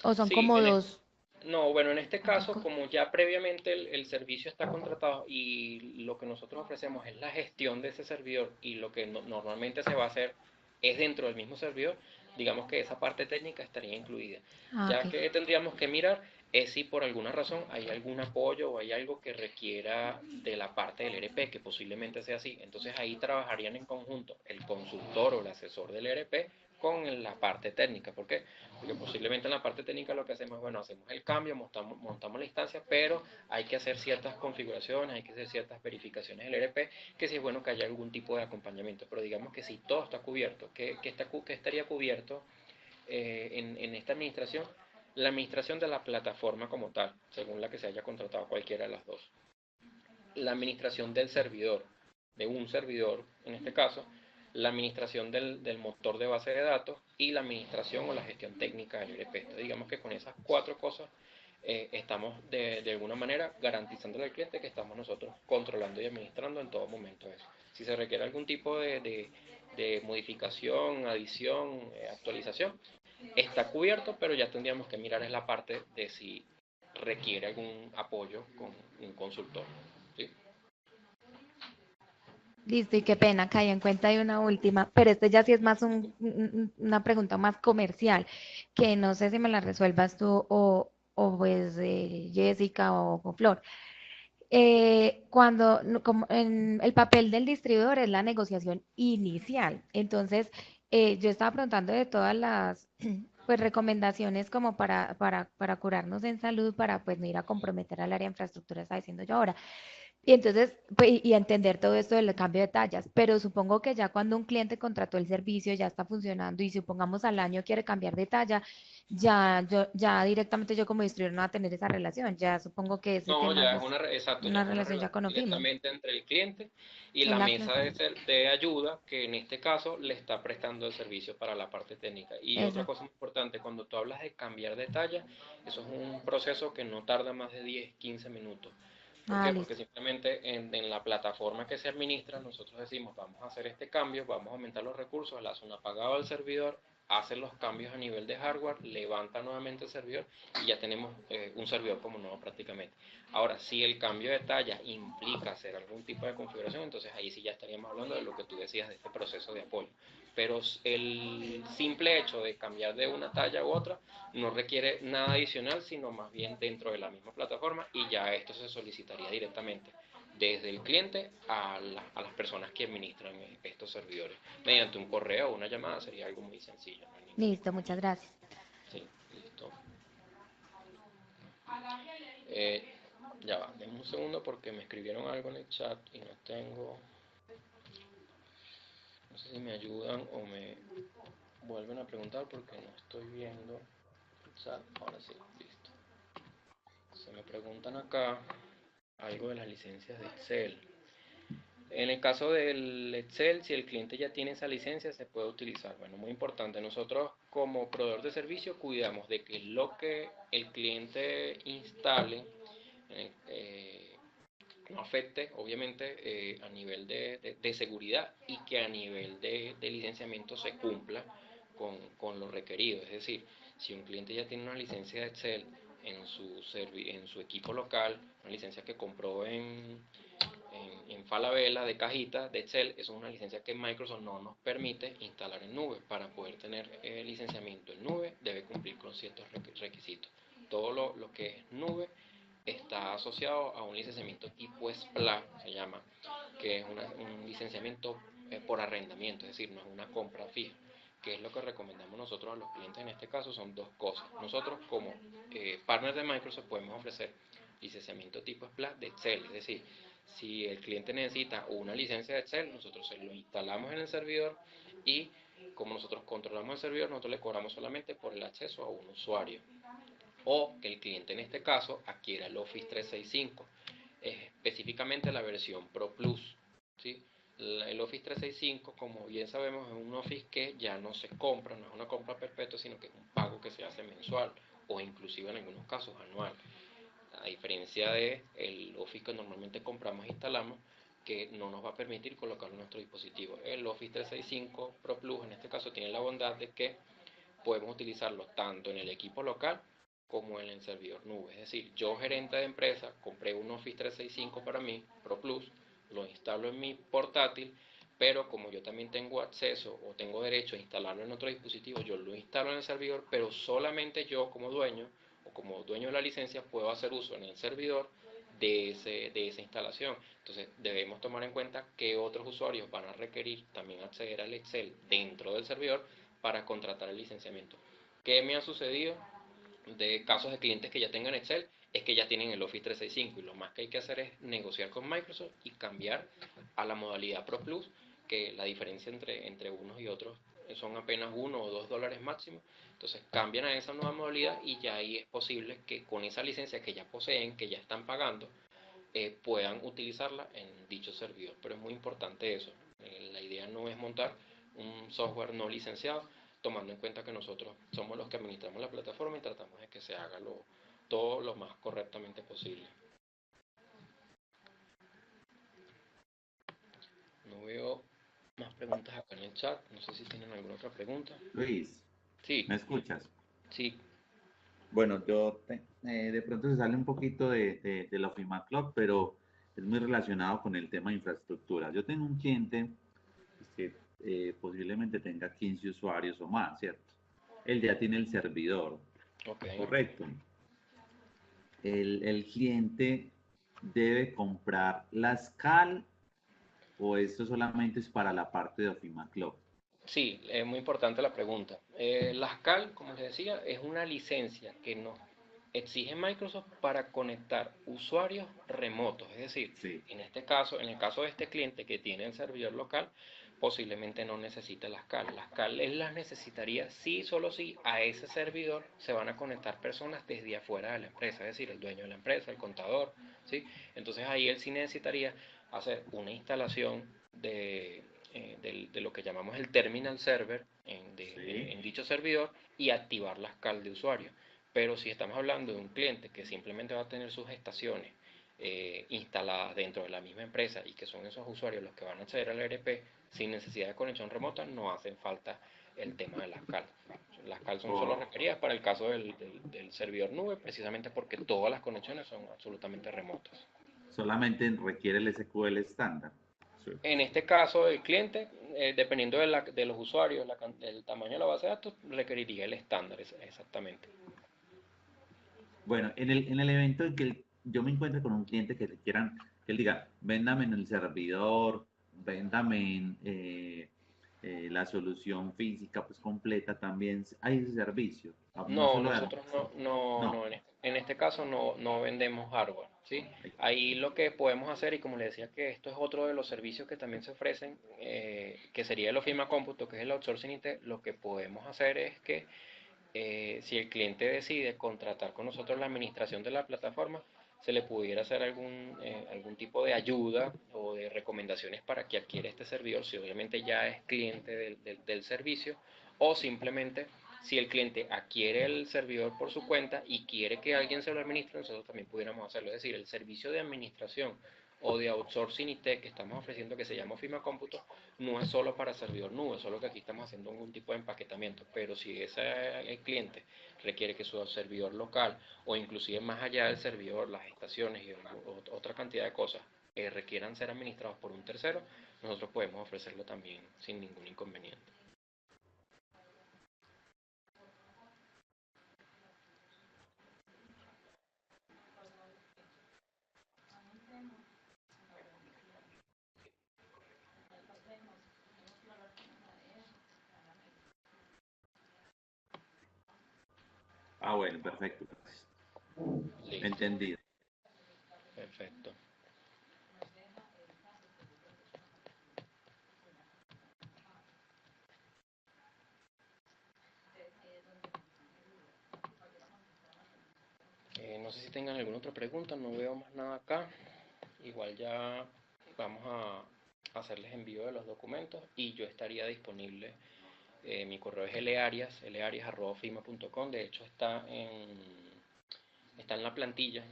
[SPEAKER 5] o son
[SPEAKER 2] Sí,
[SPEAKER 5] como dos.
[SPEAKER 2] no, bueno, en este
[SPEAKER 5] Dos
[SPEAKER 2] caso,
[SPEAKER 5] cosas.
[SPEAKER 2] como ya previamente el servicio está contratado y lo que nosotros ofrecemos es la gestión de ese servidor y lo que normalmente se va a hacer es dentro del mismo servidor, digamos que esa parte técnica estaría incluida.
[SPEAKER 5] Ah,
[SPEAKER 2] Ya
[SPEAKER 5] ok.
[SPEAKER 2] que tendríamos que mirar es si por alguna razón hay algún apoyo o hay algo que requiera de la parte del ERP, que posiblemente sea así. Entonces ahí trabajarían en conjunto el consultor o el asesor del ERP con la parte técnica. ¿Por qué? Porque posiblemente en la parte técnica lo que hacemos es, bueno, hacemos el cambio, montamos la instancia, pero hay que hacer ciertas configuraciones, hay que hacer ciertas verificaciones del ERP, que sí es bueno que haya algún tipo de acompañamiento. Pero digamos que si todo está cubierto, que estaría cubierto en esta administración? La administración de la plataforma como tal, según la que se haya contratado cualquiera de las dos. La administración del servidor, de un servidor en este caso, la administración del motor de base de datos y la administración o la gestión técnica del ERP. Entonces, digamos que con esas 4 cosas estamos de alguna manera garantizándole al cliente que estamos nosotros controlando y administrando en todo momento eso. Si se requiere algún tipo de modificación, adición, actualización, está cubierto, pero ya tendríamos que mirar en la parte de si requiere algún apoyo con un consultor. ¿Sí?
[SPEAKER 5] Listo, y qué pena, caí en cuenta de una última, pero este ya sí es más una pregunta más comercial, que no sé si me la resuelvas tú o pues Jessica o Flor. Cuando no, como en el papel del distribuidor es la negociación inicial. Entonces, yo estaba preguntando de todas las pues recomendaciones como para curarnos en salud, para pues no ir a comprometer al área de infraestructura, está diciendo yo ahora. Y entonces, pues, y entender todo esto del cambio de tallas, pero supongo que ya cuando un cliente contrató el servicio, ya está funcionando y supongamos al año quiere cambiar de talla, ya directamente yo como distribuidor no va a tener esa relación, ya supongo que ese
[SPEAKER 2] No,
[SPEAKER 5] tema
[SPEAKER 2] ya
[SPEAKER 5] ya
[SPEAKER 2] es
[SPEAKER 5] es
[SPEAKER 2] exacto, ya
[SPEAKER 5] una
[SPEAKER 2] es una
[SPEAKER 5] relación ya
[SPEAKER 2] relación
[SPEAKER 5] con OFIMA,
[SPEAKER 2] directamente entre el cliente y
[SPEAKER 5] en
[SPEAKER 2] la
[SPEAKER 5] la
[SPEAKER 2] mesa
[SPEAKER 5] plataforma.
[SPEAKER 2] de ayuda que en este caso le está prestando el servicio para la parte técnica. Y otra
[SPEAKER 5] Exacto.
[SPEAKER 2] cosa muy importante, cuando tú hablas de cambiar de talla, eso es un proceso que no tarda más de 10, 15 minutos. ¿Por
[SPEAKER 5] Ah,
[SPEAKER 2] qué? Porque
[SPEAKER 5] listo.
[SPEAKER 2] simplemente en la plataforma que se administra, nosotros decimos, vamos a hacer este cambio, vamos a aumentar los recursos, él hace un apagado al servidor, hace los cambios a nivel de hardware, levanta nuevamente el servidor y ya tenemos un servidor como nuevo prácticamente. Ahora, si el cambio de talla implica hacer algún tipo de configuración, entonces ahí sí ya estaríamos hablando de lo que tú decías de este proceso de apoyo. Pero el simple hecho de cambiar de una talla u otra no requiere nada adicional, sino más bien dentro de la misma plataforma y ya esto se solicitaría directamente desde el cliente a las personas que administran estos servidores. Mediante un correo o una llamada sería algo muy sencillo. No hay ningún
[SPEAKER 5] Listo, muchas gracias.
[SPEAKER 2] Sí, listo. Ya va, denme un segundo porque me escribieron algo en el chat y no tengo... No sé si me ayudan o me vuelven a preguntar porque no estoy viendo el chat. Ahora sí, listo. Se me preguntan acá algo de las licencias de Excel. En el caso del Excel, si el cliente ya tiene esa licencia, se puede utilizar. Bueno, muy importante, nosotros como proveedor de servicio cuidamos de que lo que el cliente instale no afecte, obviamente, a nivel de seguridad y que a nivel de licenciamiento se cumpla con lo requerido. Es decir, si un cliente ya tiene una licencia de Excel en su equipo local, una licencia que compró en Falabella de cajita de Excel, es una licencia que Microsoft no nos permite instalar en nube. Para poder tener licenciamiento en nube debe cumplir con ciertos requisitos. Todo lo que es nube está asociado a un licenciamiento tipo SPLA, se llama, que es un licenciamiento por arrendamiento, es decir, no es una compra fija. ¿Qué es lo que recomendamos nosotros a los clientes en este caso? Son dos cosas. Nosotros como partners de Microsoft podemos ofrecer licenciamiento tipo SPLA de Excel, es decir, si el cliente necesita una licencia de Excel, nosotros se lo instalamos en el servidor y como nosotros controlamos el servidor, nosotros le cobramos solamente por el acceso a un usuario. O que el cliente en este caso adquiera el Office 365, específicamente la versión Pro Plus, ¿sí? El Office 365, como bien sabemos, es un Office que ya no se compra, no es una compra perpetua, sino que es un pago que se hace mensual o inclusive en algunos casos anual. A diferencia de el Office que normalmente compramos e instalamos, que no nos va a permitir colocarlo en nuestro dispositivo. El Office 365 Pro Plus en este caso tiene la bondad de que podemos utilizarlo tanto en el equipo local como en el servidor nube. Es decir, yo gerente de empresa compré un Office 365 para mí, Pro Plus, lo instalo en mi portátil, pero como yo también tengo acceso o tengo derecho a instalarlo en otro dispositivo, yo lo instalo en el servidor, pero solamente yo como dueño o como dueño de la licencia puedo hacer uso en el servidor de esa instalación. Entonces debemos tomar en cuenta que otros usuarios van a requerir también acceder al Excel dentro del servidor para contratar el licenciamiento. ¿Qué me ha sucedido de casos de clientes que ya tengan Excel? Es que ya tienen el Office 365 y lo más que hay que hacer es negociar con Microsoft y cambiar a la modalidad Pro Plus, que la diferencia entre unos y otros son apenas $1 o $2 máximo. Entonces cambian a esa nueva modalidad y ya ahí es posible que con esa licencia que ya poseen, que ya están pagando, puedan utilizarla en dicho servidor. Pero es muy importante eso. La idea no es montar un software no licenciado, tomando en cuenta que nosotros somos los que administramos la plataforma y tratamos de que se haga todo lo más correctamente posible. No veo más preguntas acá en el chat. No sé si tienen alguna otra pregunta.
[SPEAKER 4] Luis,
[SPEAKER 2] Sí,
[SPEAKER 4] ¿me escuchas?
[SPEAKER 2] sí.
[SPEAKER 4] Bueno, de pronto se sale un poquito de la Office Club, pero es muy relacionado con el tema de infraestructura. Yo tengo un cliente pues, que posiblemente tenga 15 usuarios o más, ¿cierto? Él ya tiene el servidor,
[SPEAKER 2] Ok.
[SPEAKER 4] correcto. El cliente debe comprar la SCAL o esto solamente es para la parte de Office Club.
[SPEAKER 2] Sí, es muy importante la pregunta. La SCAL, como les decía, es una licencia que nos exige Microsoft para conectar usuarios remotos. Es decir,
[SPEAKER 4] Sí.
[SPEAKER 2] en este caso, en el caso de este cliente que tiene el servidor local, posiblemente no necesita la SCAL. La SCAL él las necesitaría sí, solo si a ese servidor se van a conectar personas desde afuera de la empresa, es decir, el dueño de la empresa, el contador, ¿sí? Entonces ahí él sí necesitaría hacer una instalación de lo que llamamos el terminal server
[SPEAKER 4] Sí.
[SPEAKER 2] en dicho servidor y activar la SCAL de usuario. Pero si estamos hablando de un cliente que simplemente va a tener sus estaciones instaladas dentro de la misma empresa y que son esos usuarios los que van a acceder al ERP sin necesidad de conexión remota, no hacen falta el tema de las CAL. Las CAL son solo
[SPEAKER 4] Oh,
[SPEAKER 2] requeridas para el caso del servidor nube, precisamente porque todas las conexiones son absolutamente remotas.
[SPEAKER 4] solamente requiere el SQL estándar. Sí.
[SPEAKER 2] En este caso, el cliente, dependiendo de los usuarios, el tamaño de la base de datos, requeriría el estándar exactamente.
[SPEAKER 4] Bueno, en el evento en que yo me encuentro con un cliente que le quieran que él diga, véndame en el servidor, véndame en la solución física pues completa, también hay ese servicio, no
[SPEAKER 2] No,
[SPEAKER 4] solo de
[SPEAKER 2] nosotros
[SPEAKER 4] no.
[SPEAKER 2] en este caso no vendemos hardware, ¿sí? Ahí lo que podemos hacer, y como le decía que esto es otro de los servicios que también se ofrecen, que sería el Ofima Cómputo, que es el outsourcing IT, lo que podemos hacer es que si el cliente decide contratar con nosotros la administración de la plataforma, se le pudiera hacer algún tipo de ayuda o de recomendaciones para que adquiera este servidor, si obviamente ya es cliente del servicio, o simplemente si el cliente adquiere el servidor por su cuenta y quiere que alguien se lo administre, nosotros también pudiéramos hacerlo. Es decir, el servicio de administración o de outsourcing IT que estamos ofreciendo, que se llama Ofima Cómputo, no es solo para servidor nube, solo que aquí estamos haciendo algún tipo de empaquetamiento, pero si ese cliente requiere que su servidor local o inclusive más allá del servidor, las estaciones y otra cantidad de cosas requieran ser administrados por un tercero, nosotros podemos ofrecerlo también sin ningún inconveniente.
[SPEAKER 4] Ah, bueno, perfecto.
[SPEAKER 2] Listo.
[SPEAKER 4] Entendido.
[SPEAKER 2] Perfecto. No sé si tengan alguna otra pregunta, no veo más nada acá. Igual ya vamos a hacerles envío de los documentos y yo estaría disponible. Mi correo es larias@fima.com. De hecho está en la plantilla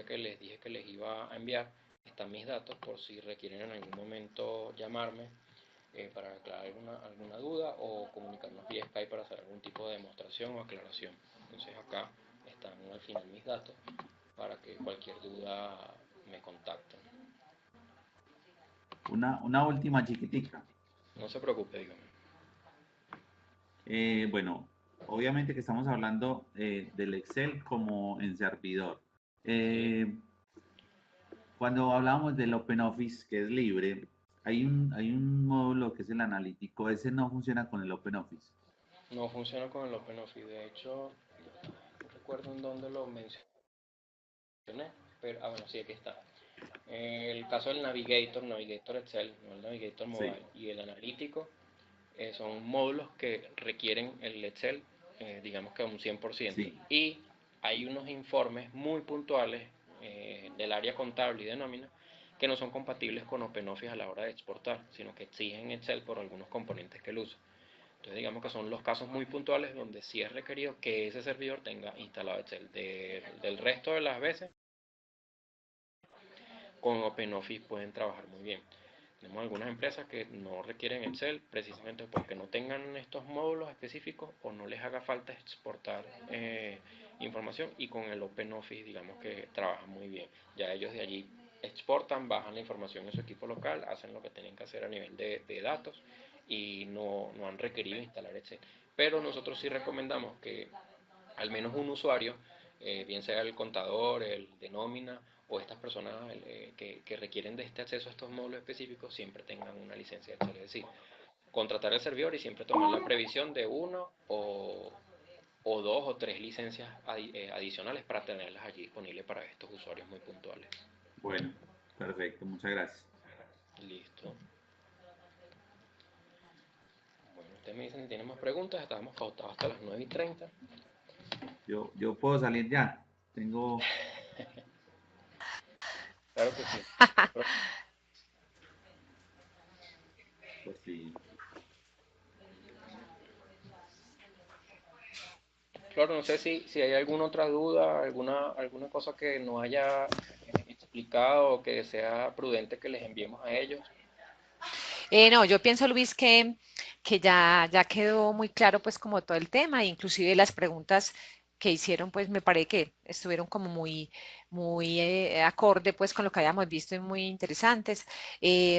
[SPEAKER 2] que les dije que les iba a enviar. Están mis datos por si requieren en algún momento llamarme para aclarar alguna duda o comunicarnos vía Skype para hacer algún tipo de demostración o aclaración. Entonces acá están al final mis datos para que cualquier duda me contacten.
[SPEAKER 4] Una última chiquitica.
[SPEAKER 2] No se preocupe, dígame.
[SPEAKER 4] Bueno, obviamente que estamos hablando del Excel como en servidor.
[SPEAKER 2] Sí.
[SPEAKER 4] Cuando hablábamos del OpenOffice, que es libre, hay un módulo que es el analítico. Ese no funciona con el OpenOffice.
[SPEAKER 2] No funciona con el OpenOffice. De hecho, no recuerdo en dónde lo mencioné, pero bueno, sí, aquí está. El caso del Navigator Excel, no el Navigator Mobile,
[SPEAKER 4] Sí,
[SPEAKER 2] y el analítico son módulos que requieren el Excel, digamos que a un 100%.
[SPEAKER 4] sí.
[SPEAKER 2] Y hay unos informes muy puntuales del área contable y de nómina que no son compatibles con OpenOffice a la hora de exportar, sino que exigen Excel por algunos componentes que él usa. Entonces digamos que son los casos muy puntuales donde sí es requerido que ese servidor tenga instalado Excel. Del resto de las veces, con OpenOffice pueden trabajar muy bien. Tenemos algunas empresas que no requieren Excel precisamente porque no tengan estos módulos específicos o no les haga falta exportar información, y con el OpenOffice digamos que trabajan muy bien. Ya ellos de allí exportan, bajan la información en su equipo local, hacen lo que tienen que hacer a nivel de datos y no han requerido instalar Excel. Pero nosotros sí recomendamos que al menos un usuario, bien sea el contador, el de nómina o estas personas que requieren de este acceso a estos módulos específicos, siempre tengan una licencia de Excel. Es decir, contratar el servidor y siempre tomar la previsión de uno o dos o tres licencias adicionales para tenerlas allí disponibles para estos usuarios muy puntuales.
[SPEAKER 4] Bueno, perfecto. Muchas gracias.
[SPEAKER 2] Listo. Bueno, ustedes me dicen si tienen más preguntas. Estábamos pautados hasta las 9:30.
[SPEAKER 4] Yo puedo salir ya. Tengo,
[SPEAKER 2] Claro que sí.
[SPEAKER 4] pues sí.
[SPEAKER 2] Claro, no sé si hay alguna otra duda, alguna cosa que no haya explicado o que sea prudente que les enviemos a ellos.
[SPEAKER 1] No, yo pienso, Luis, que ya quedó muy claro pues como todo el tema, inclusive las preguntas que hicieron, pues me parece que estuvieron como muy acorde pues con lo que habíamos visto y muy interesantes.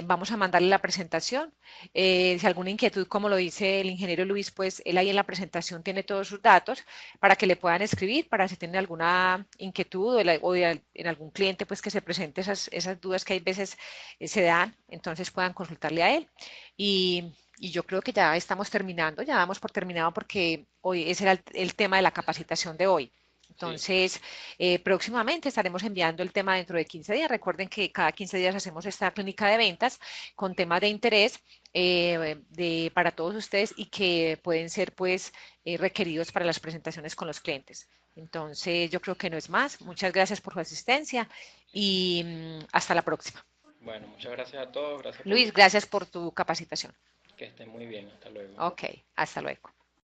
[SPEAKER 1] Vamos a mandarle la presentación. Si alguna inquietud, como lo dice el ingeniero Luis, pues él ahí en la presentación tiene todos sus datos para que le puedan escribir, para si tienen alguna inquietud en algún cliente pues que se presente esas dudas que hay veces se dan, entonces puedan consultarle a él. Y yo creo que ya estamos terminando, ya damos por terminado porque hoy ese era el tema de la capacitación de hoy. Entonces, próximamente estaremos enviando el tema dentro de 15 días. Recuerden que cada 15 días hacemos esta clínica de ventas con temas de interés para todos ustedes y que pueden ser pues requeridos para las presentaciones con los clientes. Entonces, yo creo que no es más. Muchas gracias por su asistencia y hasta la próxima.
[SPEAKER 2] Bueno, muchas gracias a todos. Gracias por
[SPEAKER 1] Luis, gracias por tu capacitación.
[SPEAKER 2] que estén muy bien. Hasta luego.
[SPEAKER 1] Ok, hasta luego.